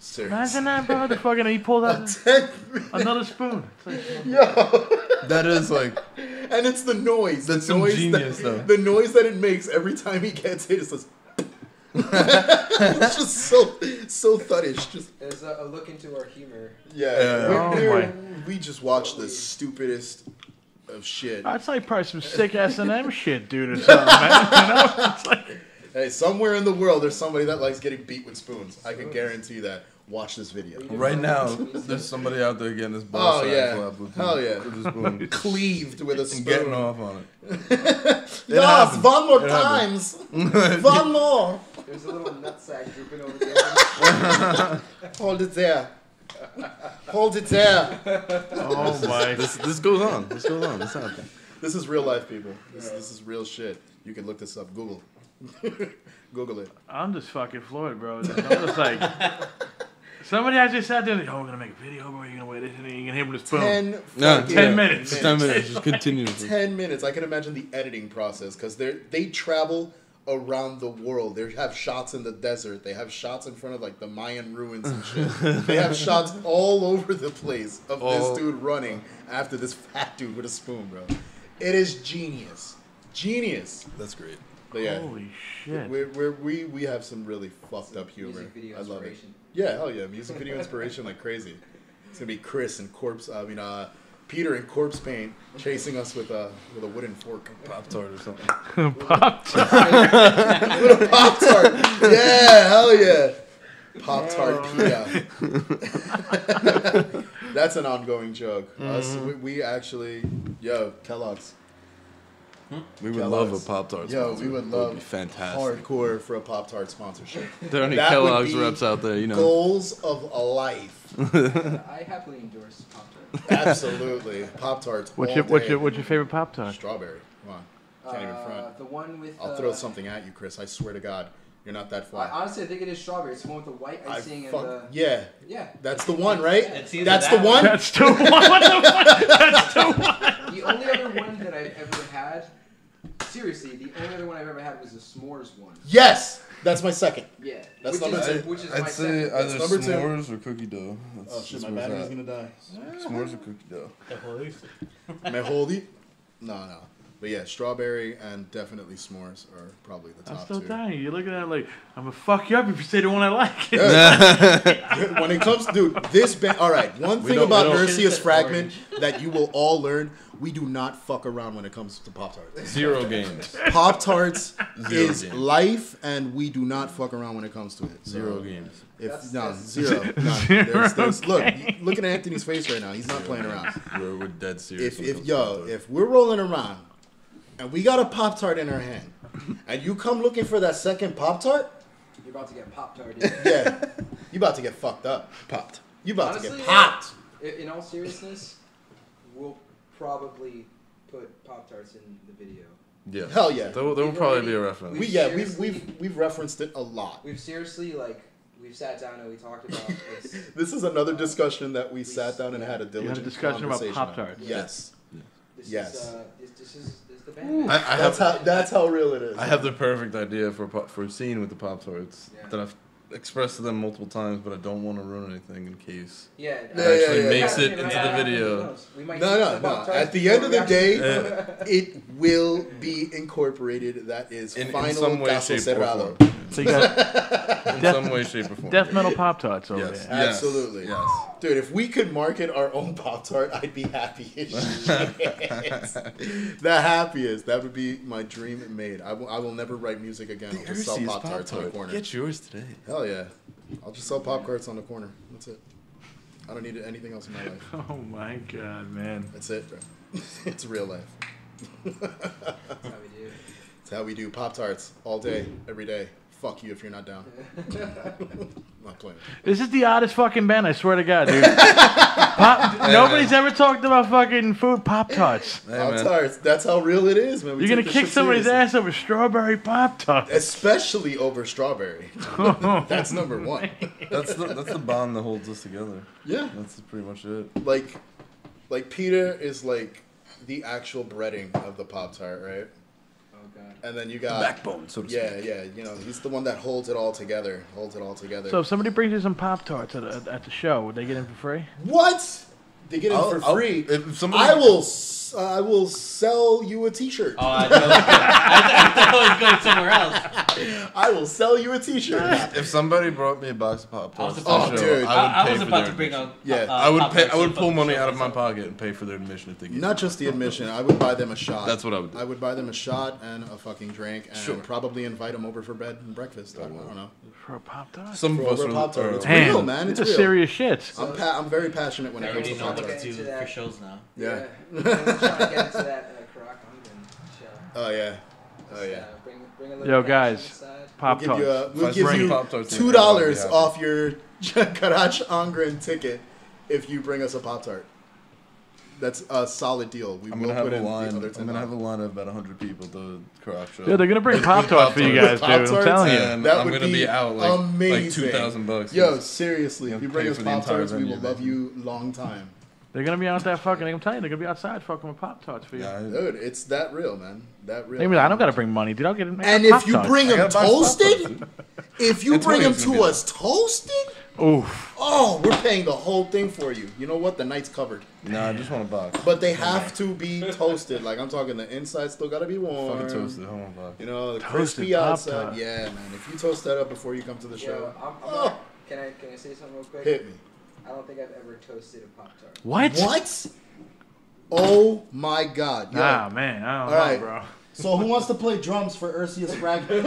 Seriously. Imagine that, bro. The fucking he pulls out 10 another spoon. It's like, Yo. That is like And it's the noise. That's the some noise genius, though. The noise that it makes every time he gets hit is just. It's just so thuddish. Just There's a look into our humor. yeah. Oh my. We just watched the stupidest of shit. that's like probably some sick S&M shit, dude, or something, man. You know? It's like, Hey, somewhere in the world, there's somebody that likes getting beat with spoons. I can guarantee that. Watch this video. right now. There's somebody out there getting his ball Oh yeah, slapped with hell yeah, with a spoon cleaved with a spoon. and getting off on it. Yes, happens. one more It times. One more. There's a little nutsack drooping over the Hold it there. Hold it there. oh my. This goes on. This goes on. This happens. This is real life, people. This is real shit. You can look this up. Google. Google it. I'm just fucking floored, bro. I'm just like, somebody actually sat there like, oh, we're gonna make a video, bro. You're gonna wait this and you can hit him with a spoon. 10 minutes. Just 10 minutes. Just continue. 10 minutes. I can imagine the editing process because they travel around the world. They have shots in the desert. They have shots in front of like the Mayan ruins and shit. They have shots all over the place of this dude running after this fat dude with a spoon, bro. It is genius. Genius. That's great. But yeah, Holy shit. we have some really fucked up humor. music video I love it. inspiration. Yeah, hell yeah, music video inspiration like crazy. It's gonna be Chris and Peter in corpse paint chasing us with a wooden fork. Pop-Tart or something. Pop-Tart. With a Pop-Tart. Yeah, hell yeah. Pop-Tart Pia. That's an ongoing joke. Us, we actually, Kellogg's. We would Kellogg's. love a Pop-Tart Yo, sponsor. we would That love be fantastic. hardcore for a Pop-Tart sponsorship. If there are any That would Kellogg's be reps out there, you know. Goals of a life. I happily endorse Pop-Tart. Absolutely. Pop-Tarts. What's all your day. favorite Pop-Tart? Strawberry. Come on. Can't even front. The one with. I'll throw something at you, Chris. I swear to God. You're not that far. Honestly, I think it is strawberry. It's the one with the white icing and the. Yeah. Yeah. That's the one, right? It's either That's that the or- one? That's the one. What the fuck? That's the one. The only other one that I've ever had. Seriously, the only other one I've ever had was the s'mores one. Yes! That's my second. Yeah. That's which number is, two. which is I'd my say second. That's either number two. s'mores or cookie dough. That's Oh shit, my where it's battery's at. gonna die. S'mores or cookie dough. Me jodí? No. But yeah, strawberry and definitely s'mores are probably the I'm top still two. dying. You're looking at it like, I'm gonna fuck you up if you say the one I like. When it comes, dude, this band. All right, one thing don't- about we don't- Erciyes Fragment that you will all learn: we do not fuck around when it comes to Pop Tarts. 0 games. Pop Tarts Zero is games. life, and we do not fuck around when it comes to it. So 0 games. If That's- zero, none. There's, look at Anthony's face right now. He's not playing around. We're dead serious. If we're rolling around and we got a Pop Tart in our hand, and you come looking for that second Pop Tart, You're about to get Pop-Tart. yeah, you about to get fucked up. popped. You about to Honestly, get popped. In all seriousness, we'll probably put Pop-Tarts in the video. Yeah. Hell yeah. There will probably be a reference. We've referenced it a lot. We've seriously, we've sat down and we talked about this. This is another discussion that we sat down and had a You diligent had a discussion about conversation on. Pop-Tarts. Yes. This Yes. is the band. That's how real it is. I have the perfect idea for a scene with the Pop-Tarts Yeah. that I've expressed to them multiple times, but I don't want to ruin anything in case. Yeah. Actually makes it into the video. No. At the end of the day, it will be incorporated. That is In final some way, caso shape, or cerrado. form. So you got In some way, shape, or form. death metal Pop-Tarts over Yes. there. Absolutely. Yes. Dude, if we could market our own Pop-Tart, I'd be happy as shit. The happiest. That would be my dream made. I will never write music again. I'll just sell Erciyes Pop-Tarts on the Pop-Tart. corner. Get yours today. Hell yeah. I'll just sell Pop-Tarts on the corner. That's it. I don't need anything else in my life. Oh my god, man. That's it, bro. It's real life. That's how we do. It's how we do Pop-Tarts all day, every day. Fuck you if you're not down. I'm not playing. This is the oddest fucking band, I swear to God, dude. Nobody's ever talked about fucking food Pop-Tarts. Hey, man. Pop-Tarts, that's how real it is, man. We You're take gonna this kick shit somebody's seriously. ass over strawberry Pop-Tarts. Especially over strawberry. That's number one. That's the bond that holds us together. Yeah. That's pretty much it. Like Peter is like the actual breading of the Pop-Tart, right? God. And then you The got backbone, so to speak. Yeah. You know, he's the one that holds it all together. So if somebody brings you some Pop-Tarts at the show, would they get in for free? What? They get it for free. If somebody, I will sell you a T-shirt. Oh, I thought it was going somewhere else. I will sell you a T-shirt. if somebody brought me a box of Pop-Tarts, dude. I was about to bring up. Yeah. I would pull money out of my pocket and pay for their admission if they get Not just the admission. I would buy them a shot. That's what I would do. I would buy them a shot and a fucking drink, and probably invite them over for bed and breakfast. I don't know. For a Pop-Tart? Some of us For a Pop-Tart. It's Damn, real, man. It's this is real. serious shit. I'm very passionate when I it comes already to know what Pop-Tarts. to do for shows now. Yeah. I'm trying to get into that Karak Ungren show. Oh yeah. Bring a little Yo, cash guys, on the side. Pop-Tarts. We'll give you Pop-Tarts, $2 happy. off your Karach Ongren ticket if you bring us a Pop-Tart. That's a solid deal. We I'm will gonna have put a in line. the other I'm gonna have a $10. line of about 100 people at the Karak show. Yeah, they're gonna bring Pop-Tarts for you guys, dude. I'm Pop-Tarts? telling you. And That I'm would gonna be out like amazing. $2,000. Yo, seriously, You if you know, bring pay us for the entire Pop-Tarts, we will venue, love man. you long time. They're gonna be out there fucking. I'm telling you, they're gonna be outside fucking with Pop-Tarts for you. Yeah, Dude, it's that real, man. That real. Maybe I don't gotta bring money, dude. I'll get it. And if you bring I them gotta buy Pop-Tarts, toasted, if you bring them to us toasted, Oof. oh, we're paying the whole thing for you. You know what? The night's covered. Nah, I just want a box. But they have to be toasted. Like I'm talking, the inside still gotta be warm. Fucking toasted. Hold on, box. You know, the Toasted crispy outside. Pop-Tart. Yeah, man. If you toast that up before you come to the show, Can I say something real quick? hit me. I don't think I've ever toasted a Pop-Tart. What? What? Oh my God. Yo. Ah, man, I don't All know, right. bro. So who wants to play drums for Erciyes Fragment?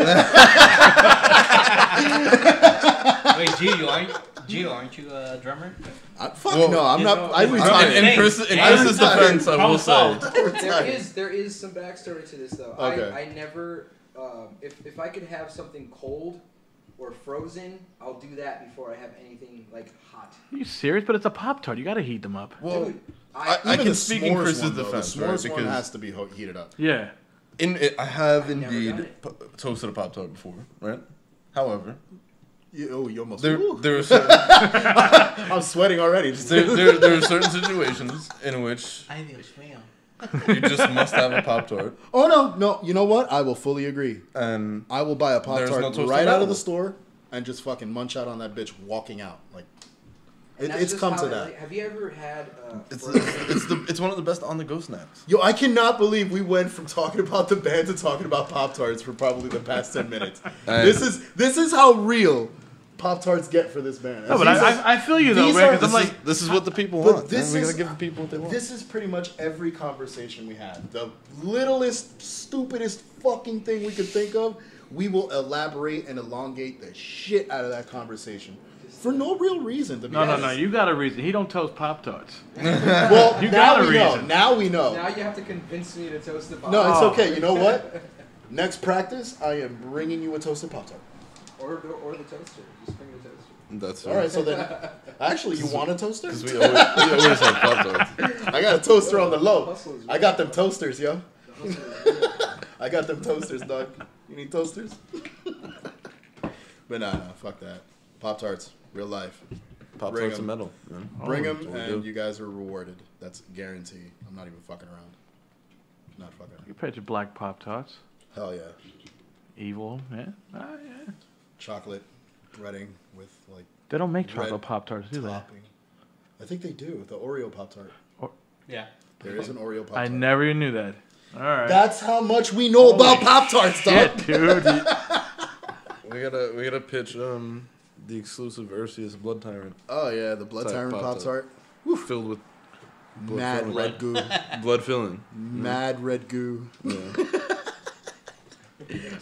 Wait, Gio, aren't you a drummer? Fuck Well, no, I'm not. I retired. In Chris's defense, I will say. There is some backstory to this though. Okay. I never if I could have something cold or frozen, I'll do that before I have anything like hot. Are you serious? But it's a Pop-Tart. You gotta heat them up. Well, Dude, I Even can the speak in s'mores Chris's one, though, defense, the right? s'mores one Because has to be heated up. Yeah. I have I've never indeed done it. toasted a Pop-Tart before, right? However, You almost. there are certain, I'm sweating already. there are certain situations in which Ay, Dios mío. you just must have a Pop-Tart, Oh no! You know what? I will fully agree. and I will buy a There's Pop-Tart no toaster right out of available. the store and just fucking munch out on that bitch walking out. Like And that's it's just come how to I that. like- have you ever had? it's one of the best on-the-go snacks. Yo, I cannot believe we went from talking about the band to talking about Pop-Tarts for probably the past 10 minutes. This is how real Pop-Tarts get for this band. No, but I feel you though, these man. are- Because I'm like, This is what the people But want. this We is- gotta give the people what they want. This is pretty much every conversation we had. The littlest, stupidest fucking thing we could think of, we will elaborate and elongate the shit out of that conversation. For no real reason, to be no. honest. You got a reason. He don't toast Pop-Tarts. Well, You now got a we know. reason. Now we know. now you have to convince me to toast the Pop. No, it's Oh. okay. You know what? Next practice, I am bringing you a toasted Pop-Tart. or the toaster. Just bring the toaster. That's All right, so then, actually, you want a toaster? Because we always have Pop-Tarts. I got a toaster on the low. Hustle is I real. got them toasters, yo. The hustle is real. I got them toasters, dog. You need toasters? But nah, fuck that. Pop-Tarts, real life. Bring Pop-Tarts 'em. and metal. Man. Bring Oh, them, what we and do. you guys are rewarded. That's a guarantee. I'm not even fucking around. Not fucking You around. picture black Pop-Tarts. Hell yeah. Evil, yeah. Yeah. Chocolate breading with, like, They don't make Red chocolate Pop-Tarts, do they? topping. I think they do. The Oreo Pop-Tart. Yeah. There is an Oreo Pop-Tart. I never even knew that. All right. That's how much we know about Pop-Tarts, dog. Shit, dude. We gotta pitch the exclusive Erciyes Blood Tyrant Oh, yeah, the Blood Type Tyrant Pop-Tart. Pop-Tart. filled with blood Mad filling. red goo. blood filling. Mad red goo. Yeah.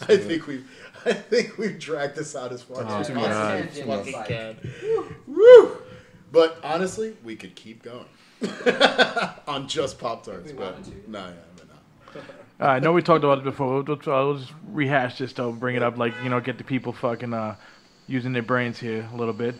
I think we've dragged this out as far Oh, as too we much. can. Tangent Fucking aside. God. Woo! But honestly, we could keep going on just Pop-Tarts. We But wanted to. no, yeah, but no. I know we talked about it before. I'll just rehash this though, bring it up, like, get the people fucking using their brains here a little bit.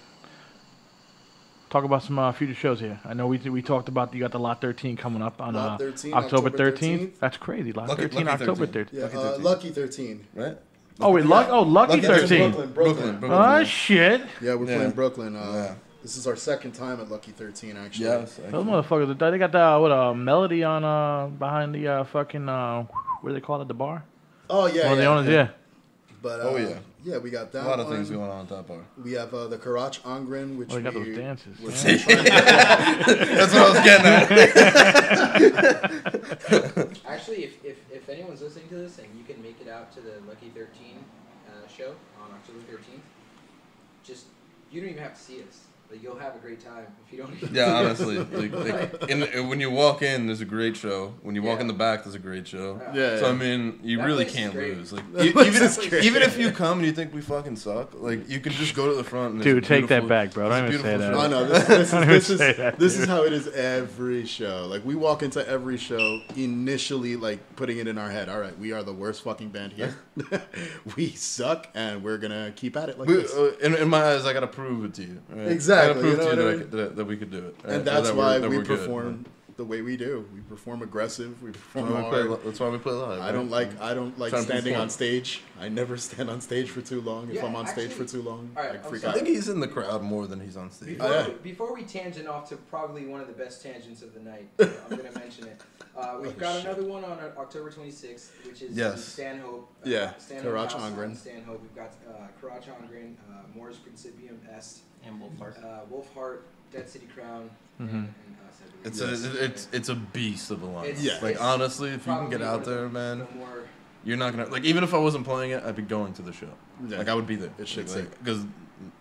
Talk about some future shows here. I know we talked about you got the Lot 13 coming up on Lot 13, October October 13th. 13th. That's crazy. Lot Lucky 13, October 13th. Yeah, Lucky 13. Lucky 13. Right? Oh, wait, Lucky Lucky 13. Brooklyn. Oh, shit. Yeah, we're Yeah. playing Brooklyn. Yeah. This is our second time at Lucky 13, actually. Yes. Those motherfuckers, they got the melody on behind the fucking what do they call it, the bar? Oh yeah, One of the yeah. owners, yeah. But Oh, yeah. yeah, we got that. A lot of one. things going on at that bar. We have the Karach Angren, which Oh, they got we those dances. we're Yeah. trying to- That's what I was getting at. Actually, if anyone's listening to this and you can make it out to the Lucky 13 show on October 13th, just you don't even have to see us. Like, you'll have a great time if you don't. Even Yeah, honestly, when you walk in, there's a great show. When you walk in the back, there's a great show. Yeah. So I mean, you That really place is can't great. lose. Like place is great. even if you come and you think we fucking suck, like you can just go to the front. And Dude, it's take that beautiful- back, bro. Don't it's even say beautiful that. show. I know this is how it is every show. Like we walk into every show initially like putting it in our head. All right, we are the worst fucking band here. We suck, and we're gonna keep at it like this. In my eyes, I gotta prove it to you. Right? Exactly, I gotta prove you know to you what that we could do it. Right? And that's That why that we we're good. perform the way we do. We perform aggressive. We perform That's why we play, hard. that's why we play live. I don't like Trying to standing perform. on stage. I never stand on stage for too long. If Yeah, I'm on stage for actually- too long, All right, I I'm freak sorry. I out. think he's in the crowd more than he's on stage. Before we tangent off to probably one of the best tangents of the night, I'm going to mention it. We've got another one on October 26th, which is Yes. Stanhope. Yeah, Stanhope Karach House Angren. on Stanhope. We've got Karach Angren, Mors Principium Est, And Wolfhard. Wolfheart, Dead City Crown, Mhm. and us, I believe. It's a beast of a line. It's- Like it's honestly, if you can get probably out one of there, man, the more. you're not gonna like. Even if I wasn't playing it, I'd be going to the show. Yeah. Like I would be there. It should because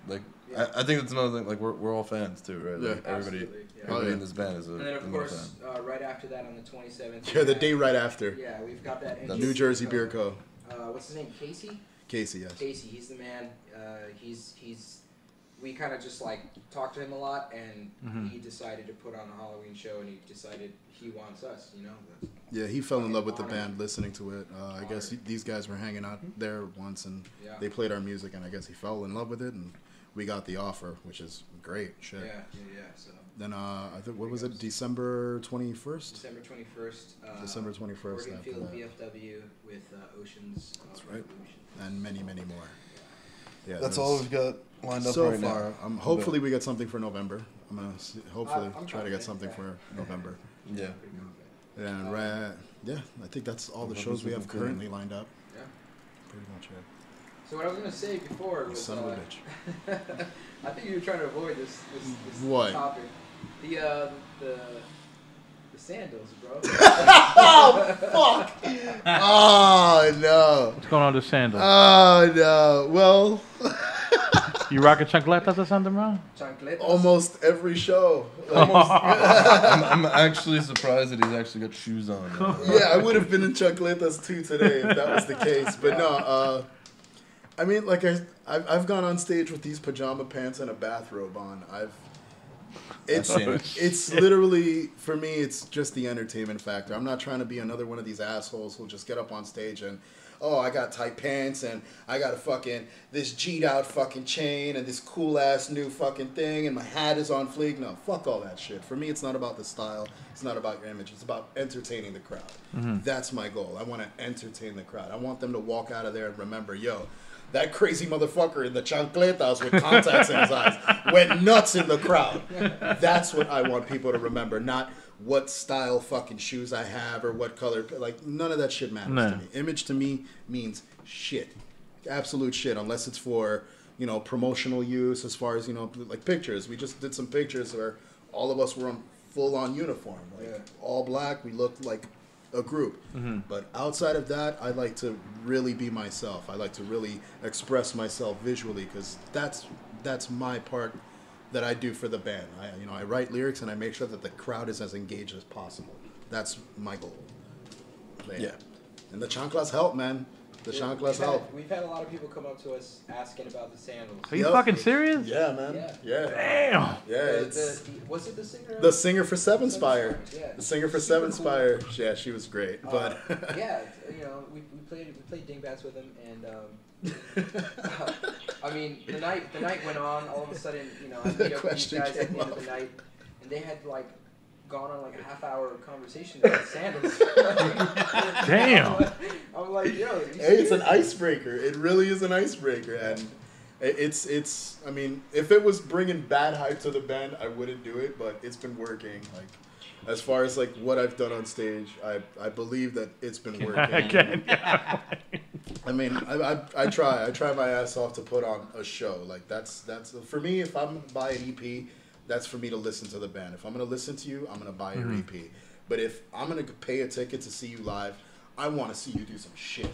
like Yeah. I think that's another thing. Like we're all fans too, right? Yeah. Like, everybody Absolutely, yeah. everybody Oh, yeah. in this band is a And then, of a course, fan. right after that on the 27th. Yeah, we the have- day right after. Yeah, we've got that. That's New Jersey Beer Co. What's his name? Casey? Casey, yes. Casey, he's the man. He's. We kind of just like talked to him a lot, and Mhm. he decided to put on a Halloween show, and he decided he wants us. You know. Yeah, he fell in love with the Honor. band listening to it. I guess these guys were hanging out there once, and Yeah. they played our music, and I guess he fell in love with it, and we got the offer, which is great. Shit. Yeah. So Then I think what was it? December 21st. December 21st. December 21st. Oregon After Field that. VFW with Oceans. That's right. Revolution. And many more. Yeah, That's there's- all we've got lined up so right far. now. Hopefully we get something for November. I'm gonna hopefully I'm try to get confident, something yeah. for November. Yeah. Pretty confident. And yeah, I think that's all the November's shows we have looking good. currently lined up. Yeah. Pretty much it. So what I was gonna say before You was, son of a bitch. I think you were trying to avoid this What? topic. The sandals, bro. Oh no! What's going on with the sandals? Oh no! Well, You rocking chancletas or something, bro? Chancletas. almost every show. I'm actually surprised that he's actually got shoes on. now. Yeah, I would have been in chancletas too today if that was the case. But no, I mean, like I've gone on stage with these pajama pants and a bathrobe on. I've seen it. It's literally, for me, it's just the entertainment factor. I'm not trying to be another one of these assholes who'll just get up on stage and, oh, I got tight pants and I got this G'd out fucking chain and this cool ass new fucking thing and my hat is on fleek. No, fuck all that shit. For me, it's not about the style. It's not about your image. It's about entertaining the crowd. That's my goal. I want to entertain the crowd. I want them to walk out of there and remember, yo, that crazy motherfucker in the chancletas with contacts in his eyes went nuts in the crowd. That's what I want people to remember, not what style fucking shoes I have or what color. Like, none of that shit matters to me. Image to me means shit. Absolute shit, unless it's for, promotional use as far as, like pictures. We just did some pictures where all of us were on full-on uniform. Like, all black, we looked like a group. But outside of that, I like to really be myself. I like to really express myself visually because that's my part that I do for the band. I write lyrics and I make sure that the crowd is as engaged as possible. That's my goal. Yeah. And the chanclas help, man. The chanclas help. We've had a lot of people come up to us asking about the sandals. Are you Yep. fucking serious? Yeah, man. Yeah. Damn. Yeah. Was it the singer? The singer for Seven Spire. Yeah. The singer for Super Seven cool. Spire. Yeah, she was great. But Yeah, we played Dingbats with him, and I mean the night went on. All of a sudden, I meet up with these question guys at came the end of up. the night, and they had gone on a half-hour conversation about sandals. Damn. I'm like, yo, you hey, it's an serious? icebreaker. It really is an icebreaker, and it's. I mean, if it was bringing bad hype to the band, I wouldn't do it. But it's been working. Like, as far as like what I've done on stage, I believe that it's been working. Again. I mean, I try my ass off to put on a show. Like that's for me. If I'm gonna buy an EP, that's for me to listen to the band. If I'm gonna listen to you, I'm gonna buy your EP. But if I'm gonna pay a ticket to see you live, I want to see you do some shit.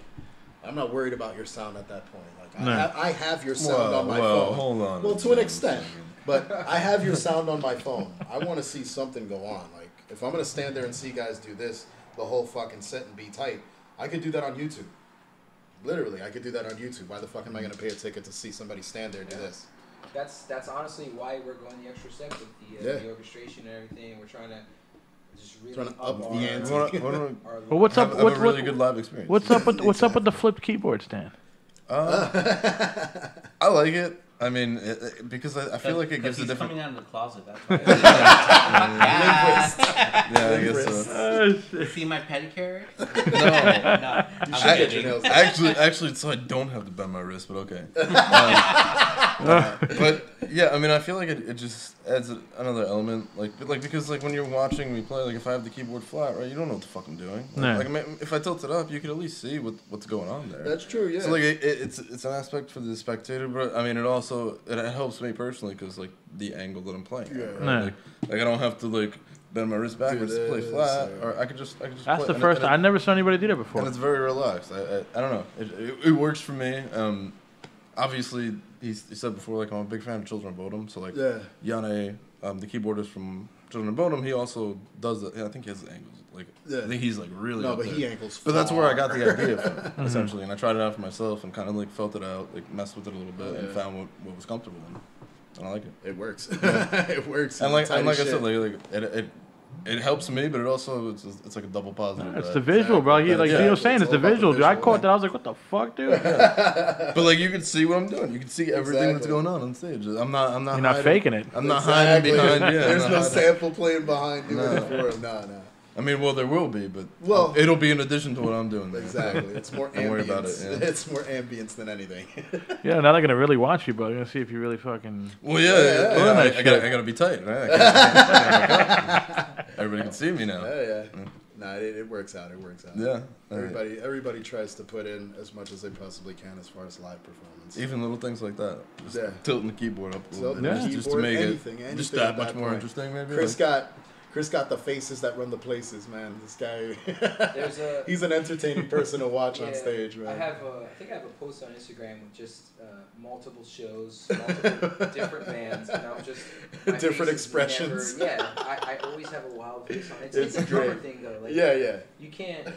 I'm not worried about your sound at that point. Like I have your sound on my phone. Hold on. Well, to an extent, but I have your sound on my phone. I want to see something go on. Like if I'm gonna stand there and see guys do this the whole fucking set and be tight, I could do that on YouTube. Literally, I could do that on YouTube. Why the fuck am I gonna pay a ticket to see somebody stand there and do this? That's honestly why we're going the extra step with the orchestration and everything. We're trying to just really up the ante. Well, what's up? Have a really good live experience. What's up with the flipped keyboard stand? I like it. I mean, because I feel like it gives a different. Coming out of the closet. That's why. Yeah, I guess so. See my pedicure? No. You should get your nails. Actually, so I don't have to bend my wrist, but okay. But yeah, I mean, I feel like it just adds another element, like because like when you're watching me play, like if I have the keyboard flat, right, you don't know what the fuck I'm doing. Like I mean, if I tilt it up, you can at least see what's going on there. That's true. Yeah. So like it's an aspect for the spectator, but I mean it helps me personally because like the angle that I'm playing. Yeah. Right? Like I don't have to like bend my wrist backwards to play flat, or I could just. That's play. the first time. I never saw anybody do that before. And it's very relaxed. I don't know. It works for me. Obviously, he said before, like I'm a big fan of Children of Bodom. So like Yane, the keyboardist from Children of Bodom, he also does it. I think he has the angles. Like I think he's like really. No, up but there. he angles. But that's where I got the idea from, essentially. And I tried it out for myself and kind of like felt it out, like messed with it a little bit, and found what was comfortable in it. And I like it. It works. It works. And like I said, like it helps me, but it also it's like a double positive. It's the visual, bro. Like Gio's saying, it's the visual, dude. I caught that. I was like, what the fuck, dude? But like you can see what I'm doing. You can see everything that's going on stage. I'm not. You're not faking it. I'm not hiding behind. Yeah, there's no sample playing behind you. No. I mean, well, there will be, but it'll be in addition to what I'm doing. Exactly. It's more ambience. Don't worry about it. Yeah. It's more ambience than anything. Yeah, now they're gonna really watch you, bro. They're gonna see if you really fucking. Well, yeah. I gotta be tight, right? Everybody can see me now. Yeah. Nah, it works out. It works out. Yeah. Everybody tries to put in as much as they possibly can as far as live performance. Even little things like that. Just tilting the keyboard up a little bit. Yeah. Just to make anything it just that much more interesting, maybe. Chris got the faces that run the places, man. This guy, There's he's an entertaining person to watch on stage, man. I think I have a post on Instagram with just multiple shows, multiple different bands, and I'm just different expressions. I always have a wild face on it. It's a drummer thing though. Like, you can't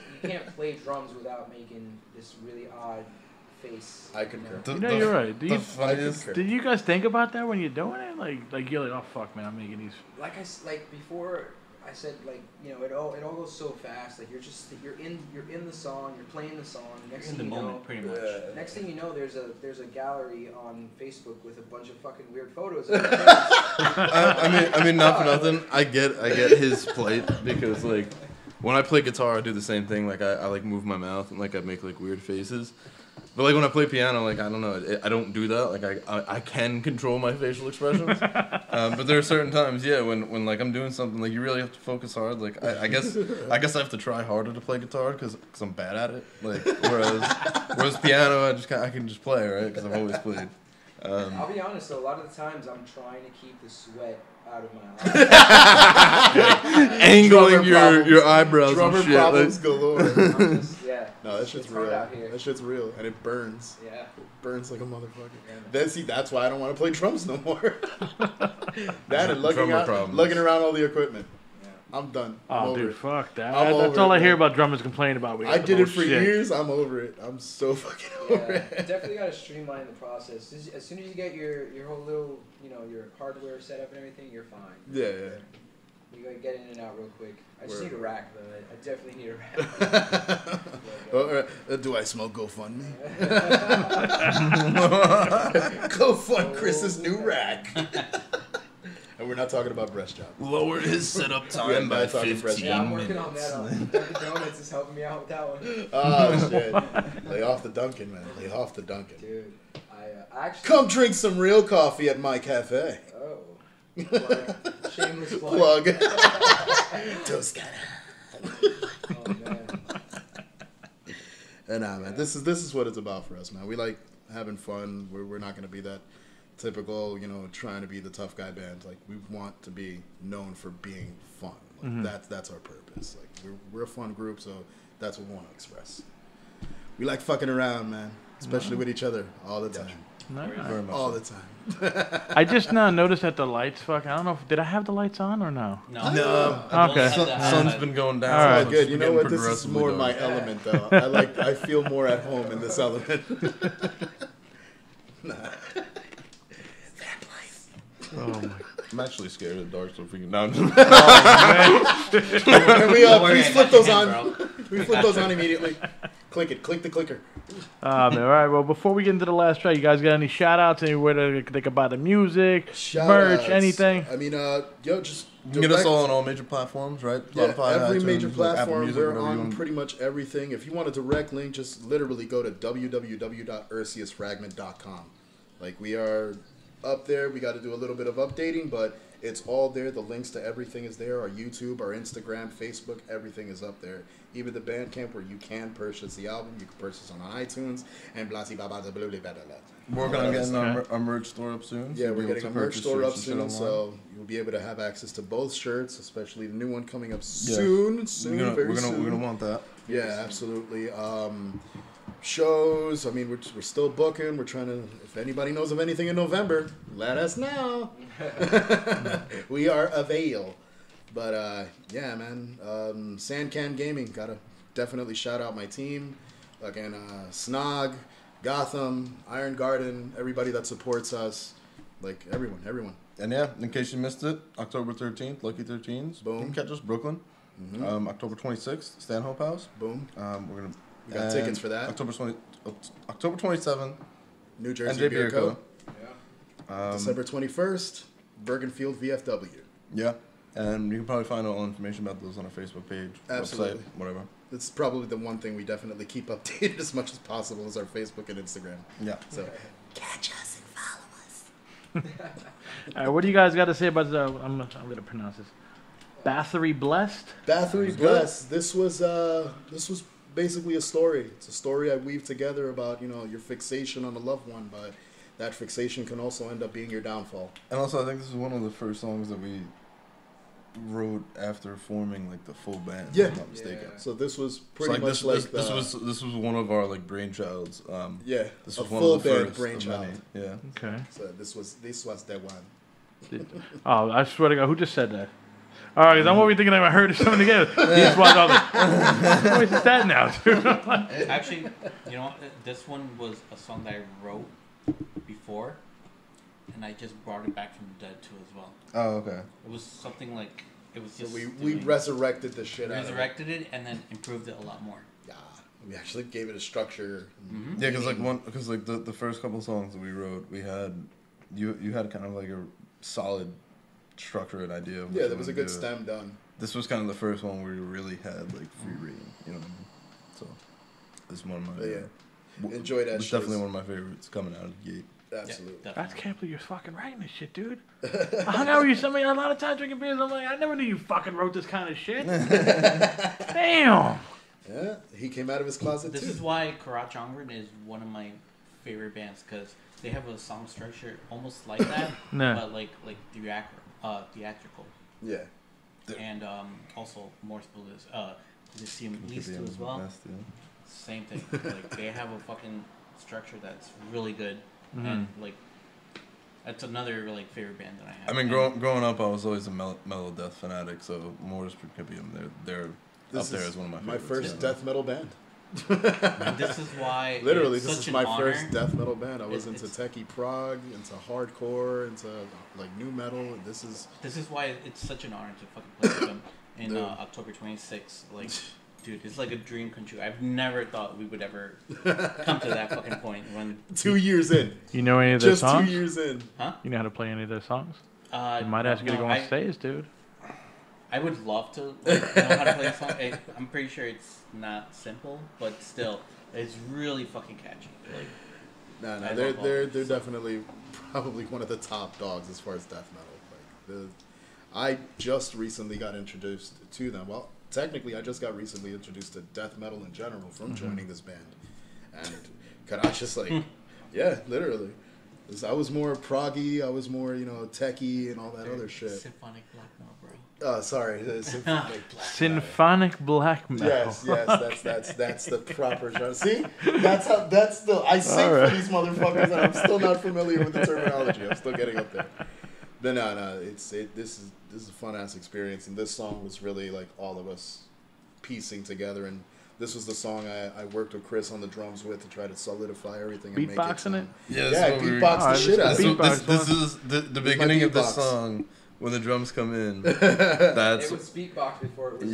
play drums without making this really odd face. I concur. You're right. Did you guys think about that when you're doing it? Like you're like, oh fuck, man, I'm making these. Like before, I said it all goes so fast. Like you're in the song, you're playing the song. Next thing you know, pretty much. Next thing you know, there's a gallery on Facebook with a bunch of fucking weird photos. I mean, not for nothing. I get his plight because like when I play guitar, I do the same thing. Like I like move my mouth and like I make like weird faces. But like when I play piano, like I don't know, I don't do that. Like I can control my facial expressions, but there are certain times, when like I'm doing something, like you really have to focus hard. Like I guess I have to try harder to play guitar because I'm bad at it. Like whereas piano, I can just play, right? Because I've always played. I'll be honest though, a lot of the times I'm trying to keep the sweat out of my eyes. Angling your eyebrows drummer and shit. Problems galore. No, that shit's real. That shit's real, and it burns. Yeah, it burns like a motherfucker. That's why I don't want to play drums no more. That and lugging around all the equipment. I'm done. Oh, dude, fuck that. That's all I hear about drummers complaining about. I did it for years. I'm over it. I'm so fucking over it. Definitely got to streamline the process. As soon as you get your whole little, your hardware set up and everything, you're fine. Yeah. You gotta get in and out real quick. I just need a rack, though. I definitely need a rack. Do I smoke GoFundMe? Go fund Chris's new rack. And we're not talking about breast job. Lower his setup time by 15 minutes. Yeah, I'm working on that. Dunkin' Donuts is helping me out with that one. Oh, shit. Lay off the Dunkin', man. Lay off the Dunkin'. Dude, I actually... Come drink some real coffee at my cafe. Oh. Shameless plug. Plug. Toscana. Oh man. And nah, man, this is what it's about for us, man. We like having fun. We're not gonna be that typical, trying to be the tough guy band. Like, we want to be known for being fun. Like, that's our purpose. Like, we're a fun group, so that's what we want to express. We like fucking around, man, especially with each other all the time. Nice. All the time. I just now noticed that the lights. Fuck, I don't know. Did I have the lights on or no? No. Okay. Sun's been going down. All right. so Good. it's You know getting what? This is progressively more my dark. element, though. I feel more at home in this element. Nah. Oh my. I'm actually scared of the dark, so if we can. No, I'm just- Can we Don't worry, please I flip got your those hand, on? bro. We flip those on immediately. Click it. Click the clicker. Man, all right. Well, before we get into the last track, you guys got any shout outs? Anywhere they can buy the music, merch, Shout-outs. anything? I mean, just you can get us direct- all on all major platforms, right? Yeah, Spotify, every iTunes, major like Apple platform. Music, We're whatever you on want. pretty much everything. If you want a direct link, just literally go to www.erciyesfragment.com. Like, we are up there. We got to do a little bit of updating, but it's all there. The links to everything is there. Our YouTube, our Instagram, Facebook, everything is up there. Even the Bandcamp where you can purchase the album, you can purchase on iTunes and blah blah blah blah blah blah. We're gonna get our merch store up soon. Yeah, you'll we're be able getting a to merch purchase store shirts up and shit soon, online. so you'll be able to have access to both shirts, especially the new one coming up soon. Very soon. We're gonna want that. Yeah, absolutely. Shows. I mean, we're still booking. We're trying to. If anybody knows of anything in November, let us know. We are avail. But yeah, man. Sandcan Gaming. Gotta definitely shout out my team. Again, Snog, Gotham, Iron Garden, everybody that supports us. Like everyone. And yeah, in case you missed it, October 13th, Lucky 13s. Boom. You can catch us Brooklyn. October 26th, Stanhope House. Boom. We got tickets for that. October 27th, New Jersey NJ Beer Co. Yeah. December 21st, Bergenfield VFW. Yeah, and you can probably find all information about those on our Facebook page, Absolutely. website, whatever. It's probably the one thing we definitely keep updated as much as possible is our Facebook and Instagram. Yeah. So Catch us and follow us. All right, what do you guys got to say about the? I'm gonna pronounce this. Bathory Blessed. Bathory Blessed. This was basically a story. It's a story I weave together about your fixation on a loved one, but that fixation can also end up being your downfall. And also, I think this is one of the first songs that we wrote after forming like the full band. Yeah. If I'm not mistaken. Yeah. So this was So, pretty much this was one of our like brainchilds. yeah, This a was one full of the band first brainchild. of many. Yeah. Okay. So this was the one. Oh, I swear to God, who just said that? All right, 'cause I'm over thinking I heard something together. He just walked out like, what is that now, dude? Actually, you know, this one was a song that I wrote before, and I just brought it back from the dead too as well. Oh, okay. It was something like it was So just we resurrected the shit out of it. resurrected it and then improved it a lot more. Yeah, we actually gave it a structure. Yeah, because the first couple songs that we wrote, we had you had kind of like a solid structure and idea of what Yeah, you there was a wanted good to do. stem done. This was kind of the first one where we really had like free reign, you know what I mean? So this is one of my But yeah, enjoy that It's shit. definitely one of my favorites coming out of the gate. Absolutely. Yeah, I definitely. can't believe you're fucking writing this shit, dude. I hung out with you somebody a lot of times drinking beers. I'm like, I never knew you fucking wrote this kind of shit. Damn. Yeah, he came out of his closet This too. is why Karach Ongren is one of my favorite bands because they have a song structure almost like that, Nah. but like theatrical, Yeah. and also more split the same Could least be too on as the well. best, yeah. Same thing. Like they have a fucking structure that's really good, Mm-hmm. and like that's another like favorite band that I have. I mean, And growing up, I was always a mellow death fanatic, so Morris could be they're up there as one of my favorites. first yeah. death metal band. and this is why Literally, it's this such is an my honor. first death metal band. I was It's- into techie prog, into hardcore, into like new metal. And this is This is why it's such an honor to fucking play with them in Dude. October 26th. Like, dude, it's like a dream come true. I've never thought we would ever come to that fucking point when 2 years in. You know any of their Just songs? 2 years in. You know how to play any of their songs? uh, You might ask you to go on I, stage, dude. I would love to like, know how to play a song. I'm pretty sure it's not simple, but still, it's really fucking catchy. Like, No, I they're love all they're this they're stuff. definitely probably one of the top dogs as far as death metal. Like I just recently got introduced to them. Well, technically, I just got recently introduced to death metal in general from joining this band. And Karash just like, yeah, literally. 'Cause I was more proggy, I was more, techie and all that other shit. Symphonic black metal, bro. Oh, sorry, symphonic black metal. Symphonic black metal. Yes, that's the proper genre. See, I sing for these motherfuckers, and I'm still not familiar with the terminology. I'm still getting up there. But no, this is a fun ass experience, and this song was really like all of us piecing together, and this was the song I worked with Chris on the drums with to try to solidify everything and Beatboxing make it. Yeah, beatbox the shit out of it. This is the beginning of the song. When the drums come in, It that's was beatbox before it was.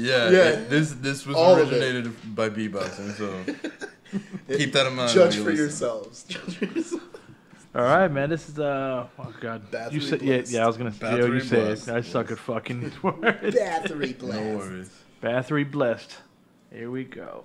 This was all originated by beatboxing, so keep that in mind. Judge for yourselves. All right, man. This is oh god. Bathory You said Blessed. yeah. I was gonna say you Bathory say it. Blessed. I suck at fucking these words. Bathory Blessed. No worries. Bathory Blessed. Here we go.